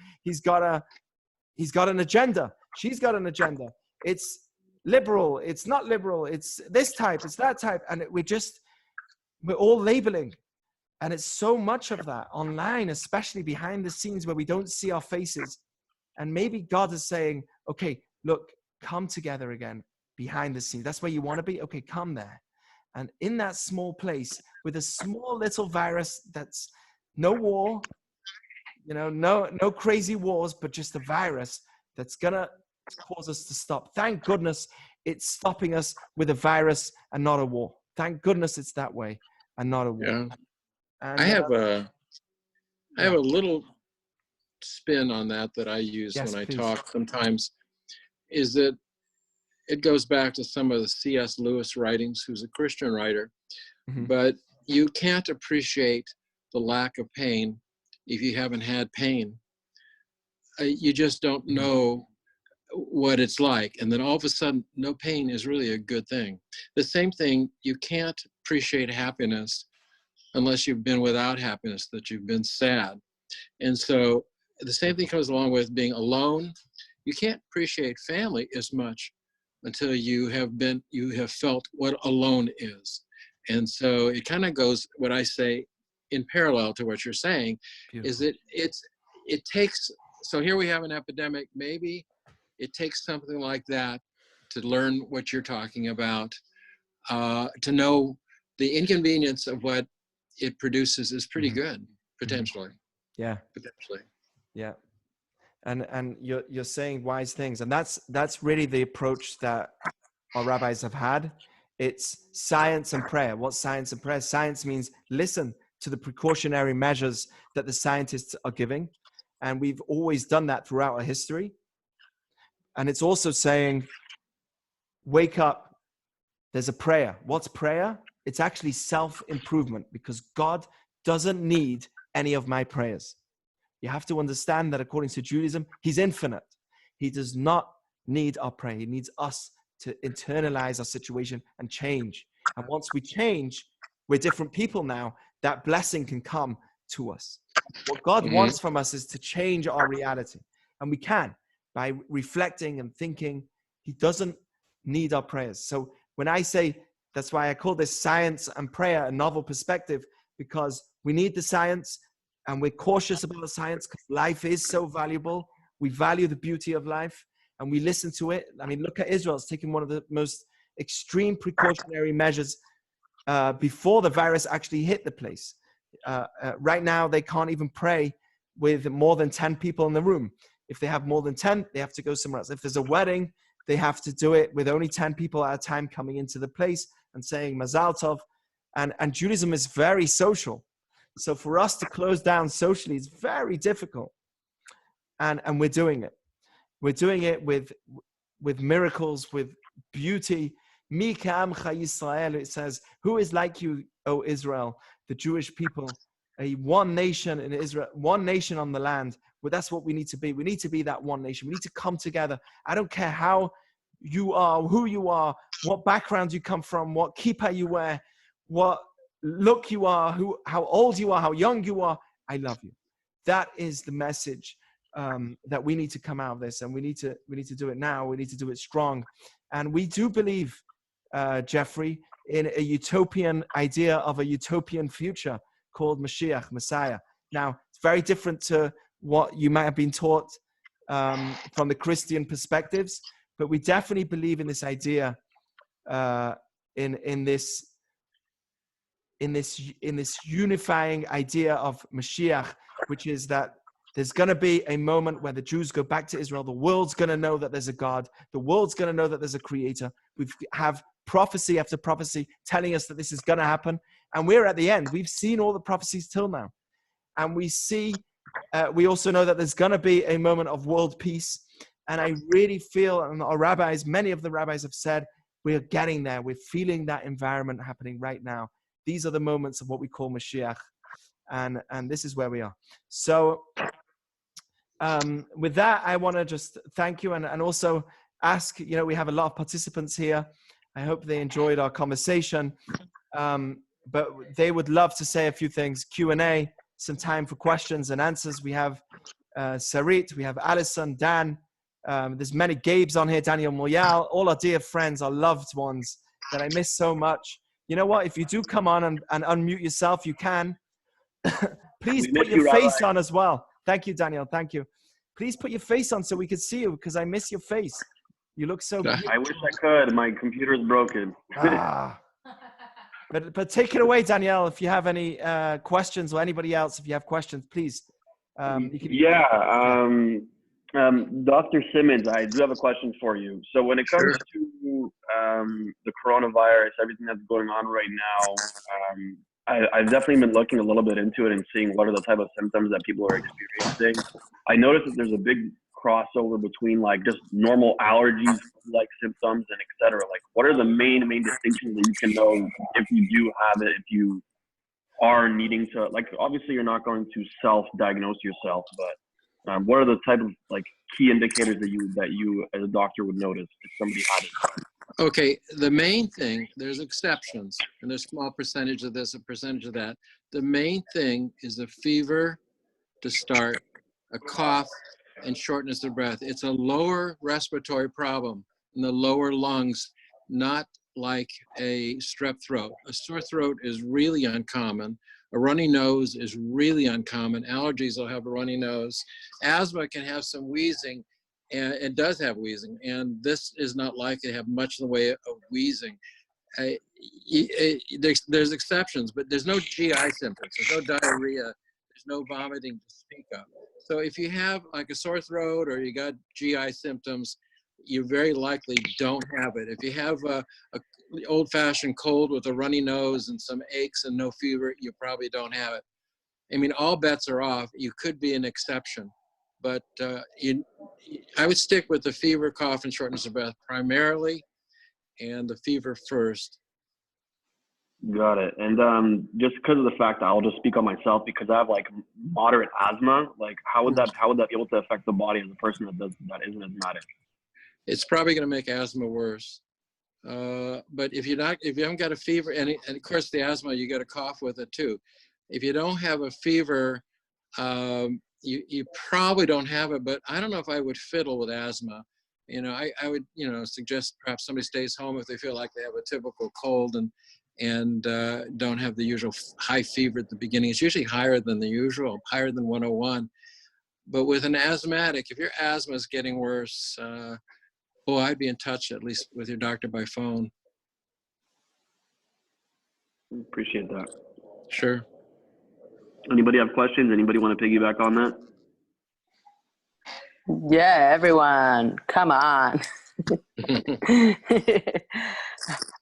agenda. She's got an agenda. It's liberal, it's not liberal, it's this type, it's that type. And we're all labeling. And it's so much of that online, especially behind the scenes where we don't see our faces. And maybe God is saying, okay, look, come together again behind the scenes. That's where you want to be. Okay, come there. And in that small place with a small little virus that's no war, no crazy wars, but just a virus that's going to cause us to stop. Thank goodness it's stopping us with a virus and not a war. Thank goodness it's that way and not a war. Yeah. And, I have a little spin on that I use when I talk sometimes, is that it goes back to some of the C.S. Lewis writings, who's a Christian writer, but you can't appreciate the lack of pain if you haven't had pain. You just don't know what it's like. And then all of a sudden, no pain is really a good thing. The same thing, you can't appreciate happiness unless you've been without happiness, that you've been sad. And so the same thing comes along with being alone. You can't appreciate family as much until you have felt what alone is. And so it kind of goes, what I say in parallel to what you're saying, Beautiful. Is that it takes, so here we have an epidemic, maybe it takes something like that to learn what you're talking about, to know the inconvenience of what it produces is pretty good, potentially. Yeah. Potentially. Yeah. And you're saying wise things. And that's really the approach that our rabbis have had. It's science and prayer. What's science and prayer? Science means listen to the precautionary measures that the scientists are giving. And we've always done that throughout our history. And it's also saying, wake up. There's a prayer. What's prayer? It's actually self-improvement, because God doesn't need any of my prayers. You have to understand that according to Judaism, he's infinite. He does not need our prayer. He needs us to internalize our situation and change. And once we change, we're different people now. That blessing can come to us. What God wants from us is to change our reality. And we can by reflecting and thinking. He doesn't need our prayers. So when I say, that's why I call this science and prayer a novel perspective, because we need the science and we're cautious about the science because life is so valuable. We value the beauty of life and we listen to it. I mean, look at Israel. It's taking one of the most extreme precautionary measures before the virus actually hit the place. Right now, they can't even pray with more than 10 people in the room. If they have more than 10, they have to go somewhere else. If there's a wedding, they have to do it with only 10 people at a time coming into the place and saying Mazal Tov. And Judaism is very social. So for us to close down socially is very difficult. And we're doing it. We're doing it with miracles, with beauty. Mi ka'amcha Yisrael, it says, who is like you, O Israel, the Jewish people, a one nation in Israel, one nation on the land. Well, that's what we need to be. We need to be that one nation. We need to come together. I don't care how you are, who you are, what background you come from, what kippah you wear, what look you are, how old you are, how young you are. I love you. That is the message that we need to come out of this, and we need to do it now. We need to do it strong, and we do believe, Geoffrey, in a utopian idea of a utopian future called Mashiach, Messiah. Now, it's very different to what you might have been taught from the Christian perspectives, but we definitely believe in this idea, in this unifying idea of Mashiach, which is that there's going to be a moment where the Jews go back to Israel. The world's going to know that there's a God. The world's going to know that there's a creator. We have prophecy after prophecy telling us that this is going to happen. And we're at the end. We've seen all the prophecies till now. And we also know that there's going to be a moment of world peace. And I really feel, and our rabbis, many of the rabbis have said, we're getting there. We're feeling that environment happening right now. These are the moments of what we call Mashiach. And this is where we are. So with that, I want to just thank you and also ask, we have a lot of participants here. I hope they enjoyed our conversation. But they would love to say a few things. Q&A, some time for questions and answers. We have Sarit, we have Alison, Dan. There's many Gabes on here, Daniel Moyal, all our dear friends, our loved ones that I miss so much. You know what? If you do come on and unmute yourself, you can. Please put your face on as well. Thank you, Daniel. Thank you. Please put your face on so we can see you, because I miss your face. You look so beautiful. I wish I could. My computer's broken. But take it away, Danielle, if you have any questions, or anybody else, if you have questions, please. Dr. Simmons, I do have a question for you. So when it comes to the coronavirus, everything that's going on right now, I've definitely been looking a little bit into it and seeing what are the type of symptoms that people are experiencing. I noticed that there's a big crossover between like just normal allergies like symptoms and etc. Like what are the main distinctions that you can know if you do have it, if you are needing to, like, obviously you're not going to self-diagnose yourself, but what are the type of like key indicators that you as a doctor would notice if somebody had it? Okay, the main thing, there's exceptions, and there's a small percentage of this, a percentage of that. The main thing is a fever to start, a cough, and shortness of breath. It's a lower respiratory problem in the lower lungs, not like a strep throat. A sore throat is really uncommon. A runny nose is really uncommon. Allergies will have a runny nose. Asthma can have some wheezing, and it does have wheezing, and this is not likely to have much in the way of wheezing. There's exceptions, but there's no GI symptoms. There's no diarrhea. There's no vomiting to speak of. So if you have like a sore throat or you got GI symptoms, you very likely don't have it. If you have a old-fashioned cold with a runny nose and some aches and no fever, you probably don't have it. I mean, all bets are off. You could be an exception, but I would stick with the fever, cough, and shortness of breath primarily, and the fever first. Got it. And just because of the fact that I'll just speak on myself, because I have like moderate asthma, like how would that be able to affect the body as a person that isn't asthmatic? It's probably going to make asthma worse. But if you haven't got a fever, and of course the asthma, you get a cough with it too. If you don't have a fever, you probably don't have it, but I don't know if I would fiddle with asthma. I would, suggest perhaps somebody stays home if they feel like they have a typical cold and don't have the usual high fever at the beginning. It's usually higher than the usual, higher than 101. But with an asthmatic, if your asthma is getting worse, I'd be in touch at least with your doctor by phone. Appreciate that. Sure. Anybody have questions? Anybody want to piggyback on that? Yeah, everyone, come on.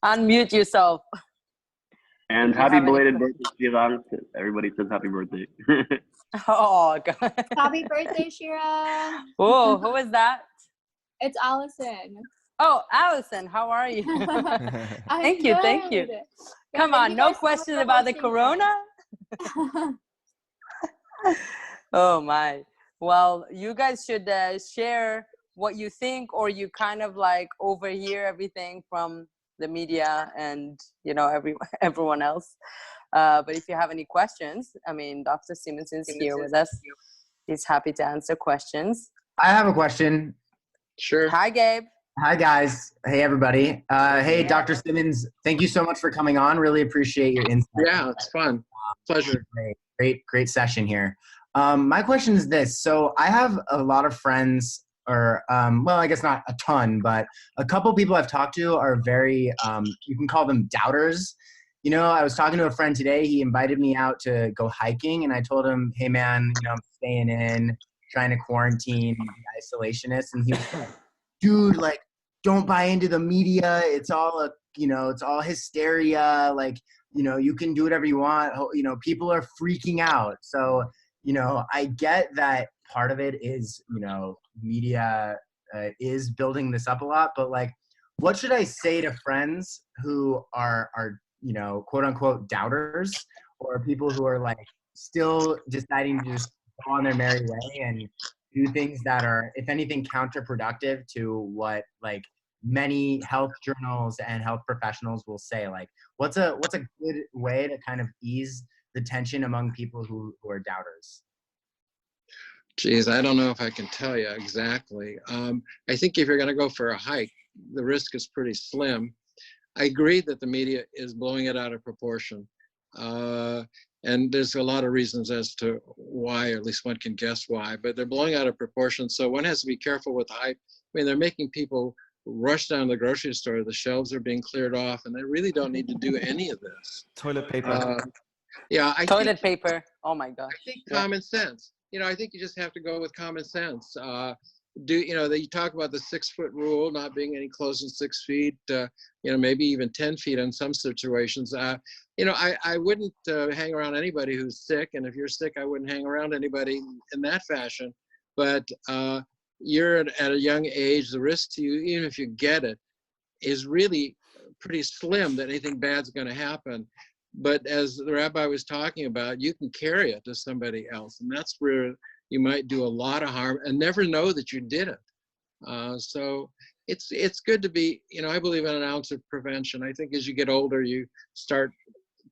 Unmute yourself. And happy belated birthday, Shira. Everybody says happy birthday. Oh, God. Happy birthday, Shira. Whoa, who is that? It's Allison. Oh, Allison, how are you? Thank you. Yeah, Come on, no question about the corona? Oh, my. Well, you guys should share what you think, or you kind of like overhear everything from the media and, everyone else. But if you have any questions, Dr. Simmons is here with us. He's happy to answer questions. I have a question. Sure. Hi, Gabe. Hi, guys. Hey, everybody. Hey, Dr. Simmons, thank you so much for coming on. Really appreciate your insight. Yeah, it's fun. Pleasure. Great session here. My question is this. So I have a lot of friends, or I guess not a ton, but a couple people I've talked to are very, you can call them doubters. I was talking to a friend today. He invited me out to go hiking, and I told him, hey, man, I'm staying in, trying to quarantine, isolationist. And he was like, dude, like, don't buy into the media. It's all it's all hysteria. Like, you can do whatever you want. People are freaking out. So, I get that part of it is, media is building this up a lot, but like, what should I say to friends who are quote unquote doubters, or people who are like still deciding to just go on their merry way and do things that are, if anything, counterproductive to what like many health journals and health professionals will say? Like, what's a good way to kind of ease the tension among people who are doubters? Geez, I don't know if I can tell you exactly. I think if you're going to go for a hike, the risk is pretty slim. I agree that the media is blowing it out of proportion. And there's a lot of reasons as to why, or at least one can guess why, but they're blowing out of proportion. So one has to be careful with the hype. They're making people rush down to the grocery store. The shelves are being cleared off, and they really don't need to do any of this. Toilet paper. Toilet paper. Oh my gosh. I think common sense. I think you just have to go with common sense. You talk about the 6-foot rule, not being any closer than 6 feet, maybe even 10 feet in some situations. I wouldn't hang around anybody who's sick. And if you're sick, I wouldn't hang around anybody in that fashion. But you're at a young age, the risk to you, even if you get it, is really pretty slim that anything bad's going to happen. But as the rabbi was talking about, you can carry it to somebody else. And that's where you might do a lot of harm and never know that you did it. So it's good to be, I believe in an ounce of prevention. I think as you get older, you start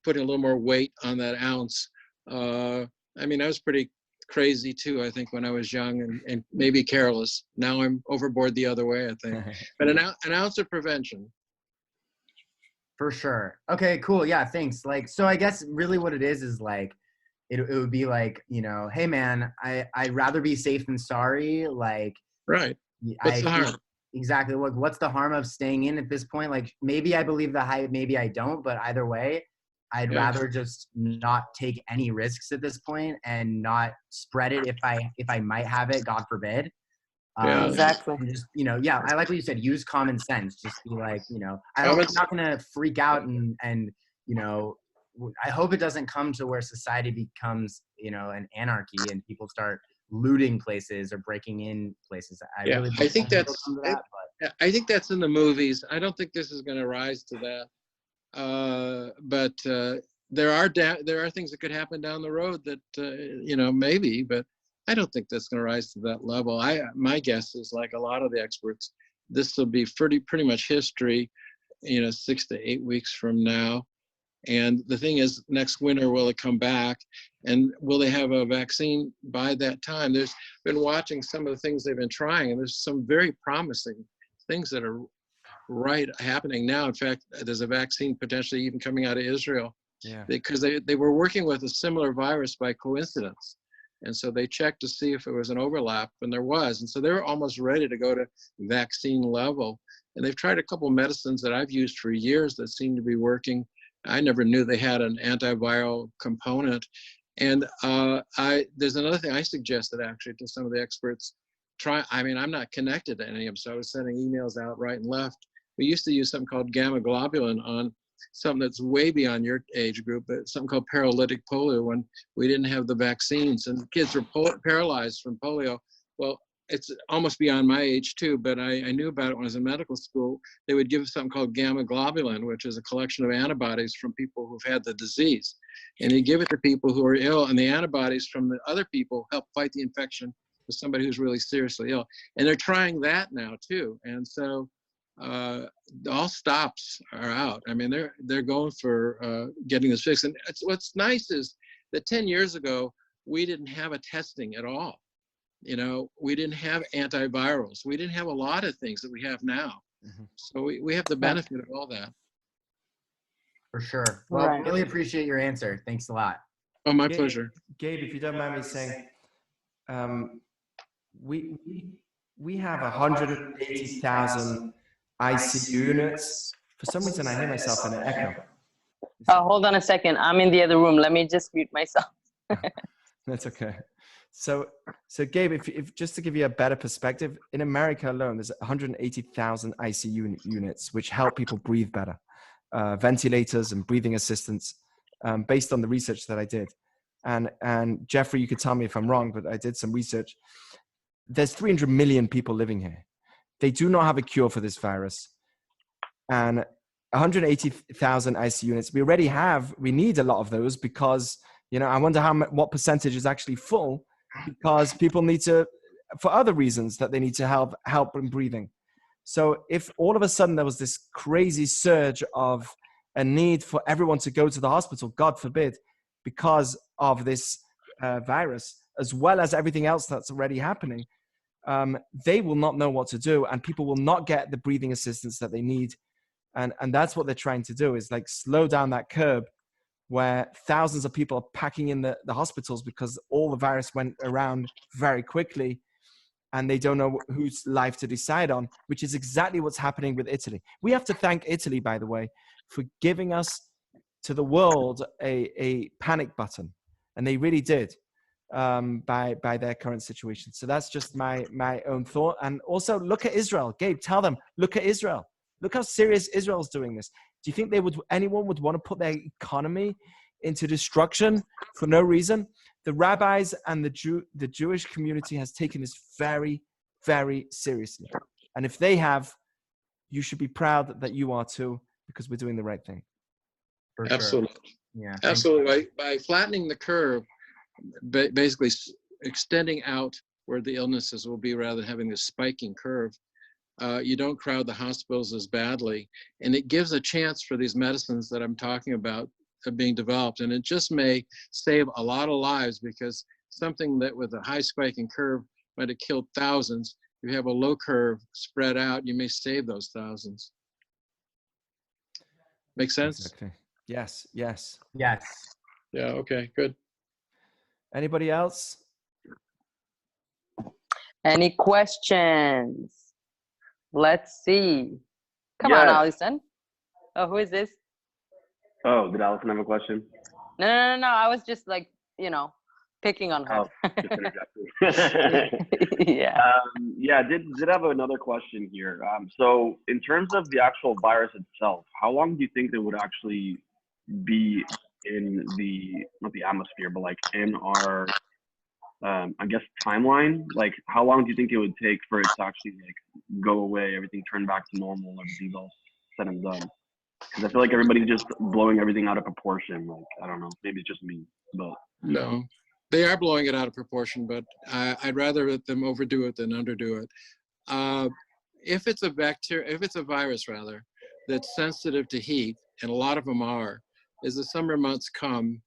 putting a little more weight on that ounce. I was pretty crazy too, I think, when I was young and maybe careless. Now I'm overboard the other way, I think. But an ounce of prevention. For sure. Okay, cool. Yeah, thanks. So I guess really what it is like, it would be like, hey man, I'd rather be safe than sorry. Right. What's the harm? Exactly. What's the harm of staying in at this point? Maybe I believe the hype, maybe I don't, but either way, I'd rather just not take any risks at this point and not spread it if I might have it, God forbid. Exactly. Just, I like what you said, use common sense. Just be like, I'm not going to freak out and I hope it doesn't come to where society becomes, an anarchy and people start looting places or breaking in places. I think that's in the movies. I don't think this is going to rise to that. But there are things that could happen down the road that, maybe, but I don't think that's going to rise to that level. My guess is, like a lot of the experts, this will be pretty much history, 6 to 8 weeks from now. And the thing is, next winter, will it come back? And will they have a vaccine by that time? There's been watching some of the things they've been trying, and there's some very promising things that are happening now. In fact, there's a vaccine potentially even coming out of Israel, because they were working with a similar virus by coincidence. And so they checked to see if it was an overlap, and there was. And so they were almost ready to go to vaccine level. And they've tried a couple of medicines that I've used for years that seem to be working. I never knew they had an antiviral component. And there's another thing I suggested actually to some of the experts. I'm not connected to any of them, so I was sending emails out right and left. We used to use something called gamma globulin on something that's way beyond your age group, but something called paralytic polio when we didn't have the vaccines and kids were paralyzed from polio. Well, it's almost beyond my age too, but I knew about it when I was in medical school. They would give something called gamma globulin, which is a collection of antibodies from people who've had the disease. And they give it to people who are ill, and the antibodies from the other people help fight the infection with somebody who's really seriously ill. And they're trying that now too. And so all stops are out. They're going for getting this fixed. And what's nice is that 10 years ago, we didn't have a testing at all. We didn't have antivirals. We didn't have a lot of things that we have now. Mm-hmm. So we have the benefit of all that. For sure. Well, really appreciate your answer. Thanks a lot. Oh, my pleasure. Gabe, if you don't mind me saying, we have 180,000 ICU units. For some reason, I hear myself in an echo. Hold on a second. I'm in the other room. Let me just mute myself. That's okay. So Gabe, if just to give you a better perspective, in America alone, there's 180,000 ICU units, which help people breathe better, ventilators and breathing assistance, based on the research that I did. And Geoffrey, you could tell me if I'm wrong, but I did some research. There's 300 million people living here. They do not have a cure for this virus. And 180,000 ICU units, we need a lot of those because, I wonder what percentage is actually full because people need to, for other reasons that they need to help in breathing. So if all of a sudden there was this crazy surge of a need for everyone to go to the hospital, God forbid, because of this virus, as well as everything else that's already happening, they will not know what to do, and people will not get the breathing assistance that they need. And that's what they're trying to do, is like slow down that curve where thousands of people are packing in the hospitals because all the virus went around very quickly and they don't know whose life to decide on, which is exactly what's happening with Italy. We have to thank Italy, by the way, for giving us to the world a panic button. And they really did, by their current situation. So that's just my own thought. And also look at Israel. Gabe, tell them, look at Israel. Look how serious Israel's doing this. Do you think anyone would want to put their economy into destruction for no reason? The rabbis and the Jewish community has taken this very, very seriously. And if they have, you should be proud that you are too, because we're doing the right thing. Absolutely. Yeah. Absolutely. By flattening the curve, basically extending out where the illnesses will be rather than having this spiking curve, you don't crowd the hospitals as badly. And it gives a chance for these medicines that I'm talking about being developed. And it just may save a lot of lives, because something that with a high spiking curve might have killed thousands, if you have a low curve spread out, you may save those thousands. Make sense? Exactly. Yes. Yes. Yes. Yeah. Okay. Good. Anybody else? Any questions? Let's see. Come on, Yes. Allison. Oh, who is this? Oh, did Allison have a question? No. I was just like, picking on her. Oh, just interjecting. Yeah. Yeah, did have another question here. So in terms of the actual virus itself, how long do you think it would actually be in not the atmosphere, but like in our, I guess, timeline? Like, how long do you think it would take for it to actually like go away, everything turn back to normal, everything's all said and done? Because I feel like everybody's just blowing everything out of proportion. Like, I don't know, maybe it's just me, but No, they are blowing it out of proportion, but I'd rather let them overdo it than underdo it. If it's a virus rather, that's sensitive to heat, and a lot of them are, as the summer months come,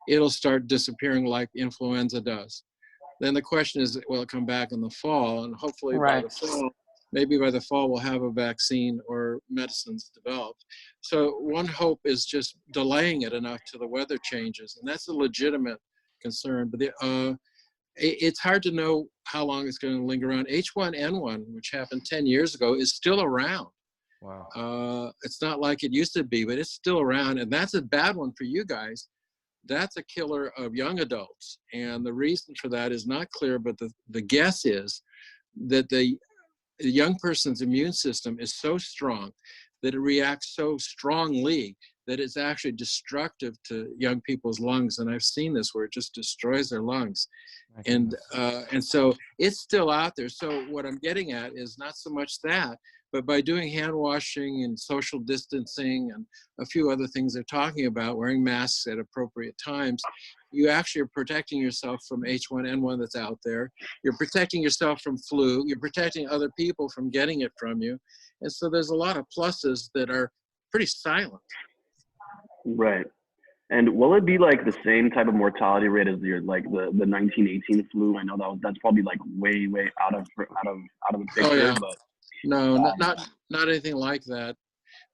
it'll start disappearing like influenza does. Then the question is, will it come back in the fall? And hopefully by the fall, maybe by the fall, we'll have a vaccine or medicines developed. So one hope is just delaying it enough till the weather changes. And that's a legitimate concern. But it's hard to know how long it's going to linger around. H1N1, which happened 10 years ago, is still around. Wow. It's not like it used to be, but it's still around. And that's a bad one for you guys. That's a killer of young adults. And the reason for that is not clear, but the guess is that the young person's immune system is so strong that it reacts so strongly that it's actually destructive to young people's lungs. And I've seen this where it just destroys their lungs. And so it's still out there. So what I'm getting at is not so much that, but by doing hand washing and social distancing and a few other things they're talking about, wearing masks at appropriate times, you actually are protecting yourself from H1N1 that's out there. You're protecting yourself from flu. You're protecting other people from getting it from you. And so there's a lot of pluses that are pretty silent. Right. And will it be like the same type of mortality rate as the 1918 flu? I know that's probably like way out of the picture. Oh, yeah. But no, not anything like that.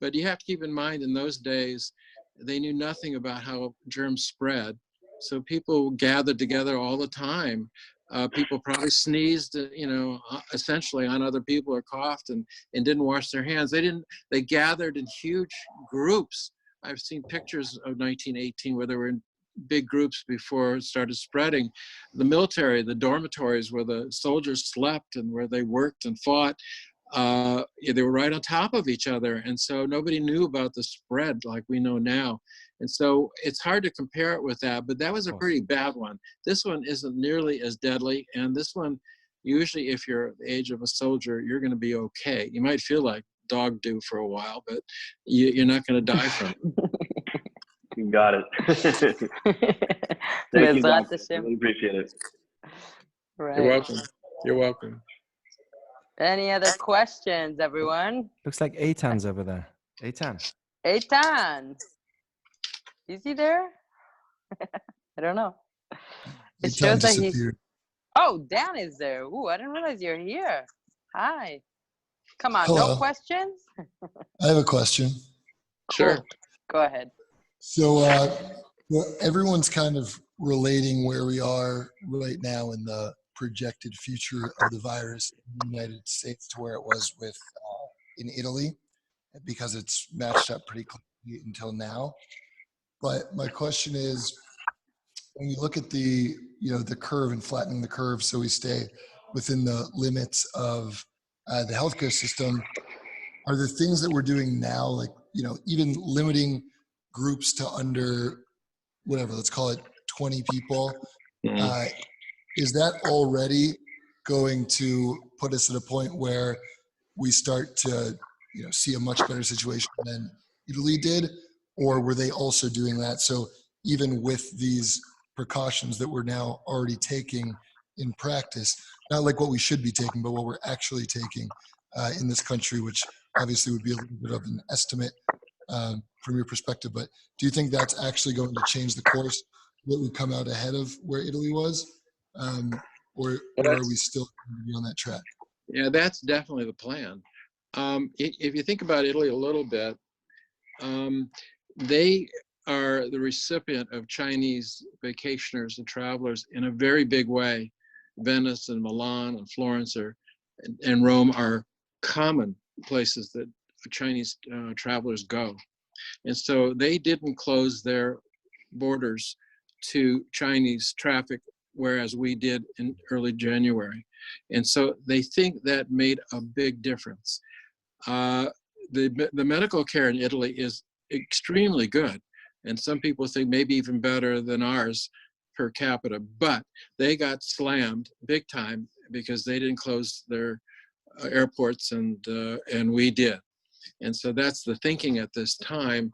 But you have to keep in mind, in those days, they knew nothing about how germs spread. So people gathered together all the time. People probably sneezed, essentially on other people, or coughed and didn't wash their hands. They gathered in huge groups. I've seen pictures of 1918 where they were in big groups before it started spreading. The military, the dormitories where the soldiers slept and where they worked and fought, they were right on top of each other. And so nobody knew about the spread like we know now. And so it's hard to compare it with that, but that was a pretty bad one. This one isn't nearly as deadly. And this one, usually if you're the age of a soldier, you're going to be okay. You might feel like dog do for a while, but you're not going to die from it. You got it. Thank you, Doctor. I really appreciate it. Right. You're welcome. Any other questions, everyone? Looks like Eitan's over there. Eitan. Is he there? I don't know. It shows that he's... Oh, Dan is there. Ooh, I didn't realize you're here. Hi. Come on, Hello. No questions? I have a question. Sure. Cool. Go ahead. So everyone's kind of relating where we are right now in the projected future of the virus in the United States to where it was with in Italy, because it's matched up pretty closely until now. But my question is, when you look at the curve and flattening the curve so we stay within the limits of the healthcare system, are there things that we're doing now, like, even limiting groups to under whatever, let's call it 20 people, is that already going to put us at a point where we start to see a much better situation than Italy did? or were they also doing that? So even with these precautions that we're now already taking in practice, not like what we should be taking, but what we're actually taking in this country, which obviously would be a little bit of an estimate from your perspective, but do you think that's actually going to change the course that we come out ahead of where Italy was? Or are we still going to be on that track? Yeah, that's definitely the plan. If you think about Italy a little bit, they are the recipient of Chinese vacationers and travelers in a very big way. Venice and Milan and Florence and Rome are common places that Chinese travelers go. And so they didn't close their borders to Chinese traffic, whereas we did in early January. And so they think that made a big difference. The medical care in Italy is extremely good. And some people think maybe even better than ours per capita, but they got slammed big time because they didn't close their airports and we did. And so that's the thinking at this time.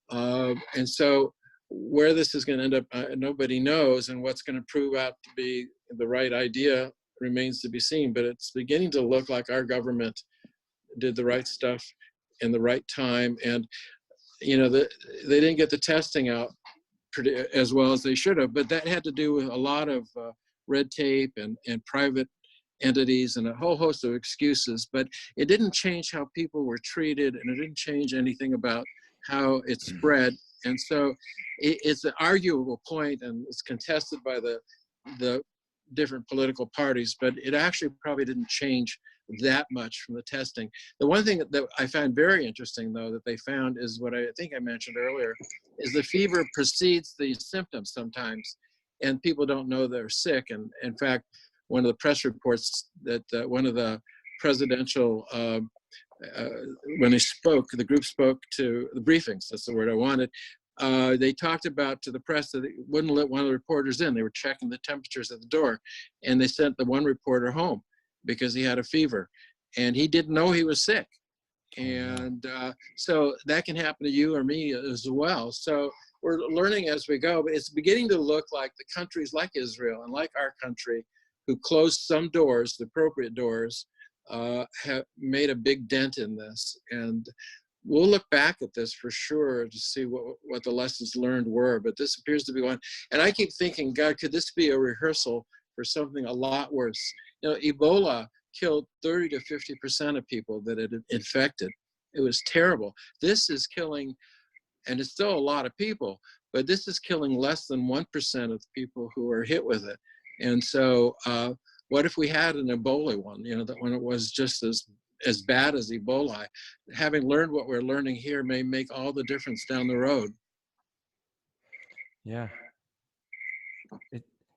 And so where this is going to end up, nobody knows, and what's going to prove out to be the right idea remains to be seen. But it's beginning to look like our government did the right stuff in the right time. And, you know, they didn't get the testing out pretty, as well as they should have, but that had to do with a lot of red tape and private entities and a whole host of excuses. But it didn't change how people were treated, and it didn't change anything about how it spread. And so it's an arguable point, and it's contested by the different political parties, but it actually probably didn't change that much from the testing. The one thing that I found very interesting, though, that they found is what I think I mentioned earlier, is the fever precedes the symptoms sometimes, and people don't know they're sick. And in fact, one of the press reports that one of the presidential, when they spoke, the group spoke to the briefings, that's the word I wanted, they talked about to the press that they wouldn't let one of the reporters in. They were checking the temperatures at the door, and they sent the one reporter home because he had a fever, and he didn't know he was sick. And so that can happen to you or me as well. So we're learning as we go, but it's beginning to look like the countries like Israel and like our country, who closed some doors, the appropriate doors, have made a big dent in this. And we'll look back at this for sure to see what the lessons learned were, but this appears to be one. And I keep thinking, God, could this be a rehearsal for something a lot worse? You know, Ebola killed 30 to 50% of people that it infected. It was terrible. This is killing, and it's still a lot of people, but this is killing less than 1% of the people who are hit with it. And so what if we had an Ebola one, you know, that when it was just as bad as Ebola? Having learned what we're learning here may make all the difference down the road. Yeah.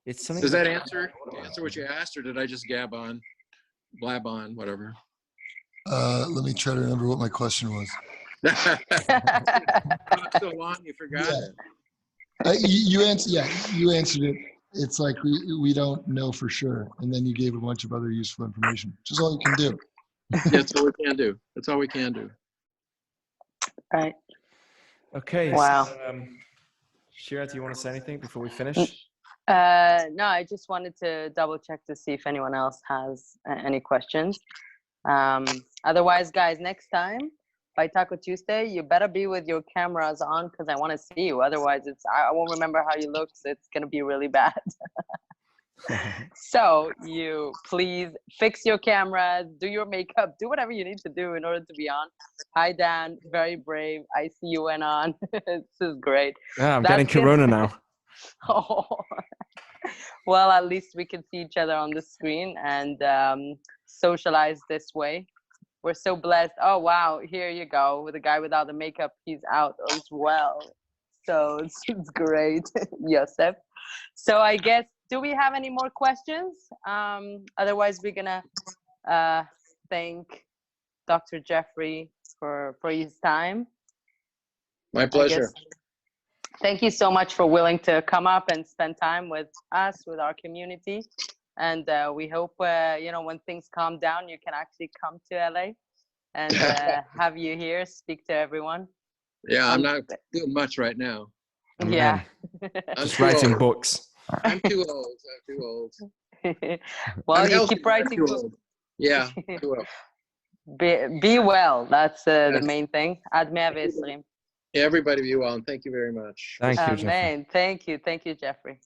It's something. Does that answer what you asked, or did I just blab on, whatever? Let me try to remember what my question was. So long, you forgot it. You answered it. It's like we don't know for sure, and then you gave a bunch of other useful information, which is all you can do. That's all we can do. That's all we can do. Right. Okay. Wow. So, Shira, do you want to say anything before we finish? No, I just wanted to double check to see if anyone else has any questions. Otherwise, guys, next time by Taco Tuesday, you better be with your cameras on because I want to see you. Otherwise, I won't remember how you look, so it's gonna be really bad. So you please fix your cameras, do your makeup, do whatever you need to do in order to be on. Hi, Dan, very brave. I see you went on. This is great. Yeah, I'm getting corona now. Oh. Well, at least we can see each other on the screen and socialize this way. We're so blessed. Oh, wow. Here you go. With the guy without the makeup, he's out as well. So it's great. Yosef. So I guess, do we have any more questions? Otherwise, we're going to thank Dr. Geoffrey for his time. My pleasure. Thank you so much for willing to come up and spend time with us, with our community. And we hope, when things calm down, you can actually come to LA and have you here, speak to everyone. Yeah, I'm not doing much right now. Yeah. I'm Just too writing old. books. I'm too old. I'm too old. Well, I'm you healthy, keep but I'm writing too books. old. Yeah, too old. Be well. That's the That's- main thing. עד 120. Everybody be well, and thank you very much. Thank you, Geoffrey. Amen. Thank you. Thank you, Geoffrey.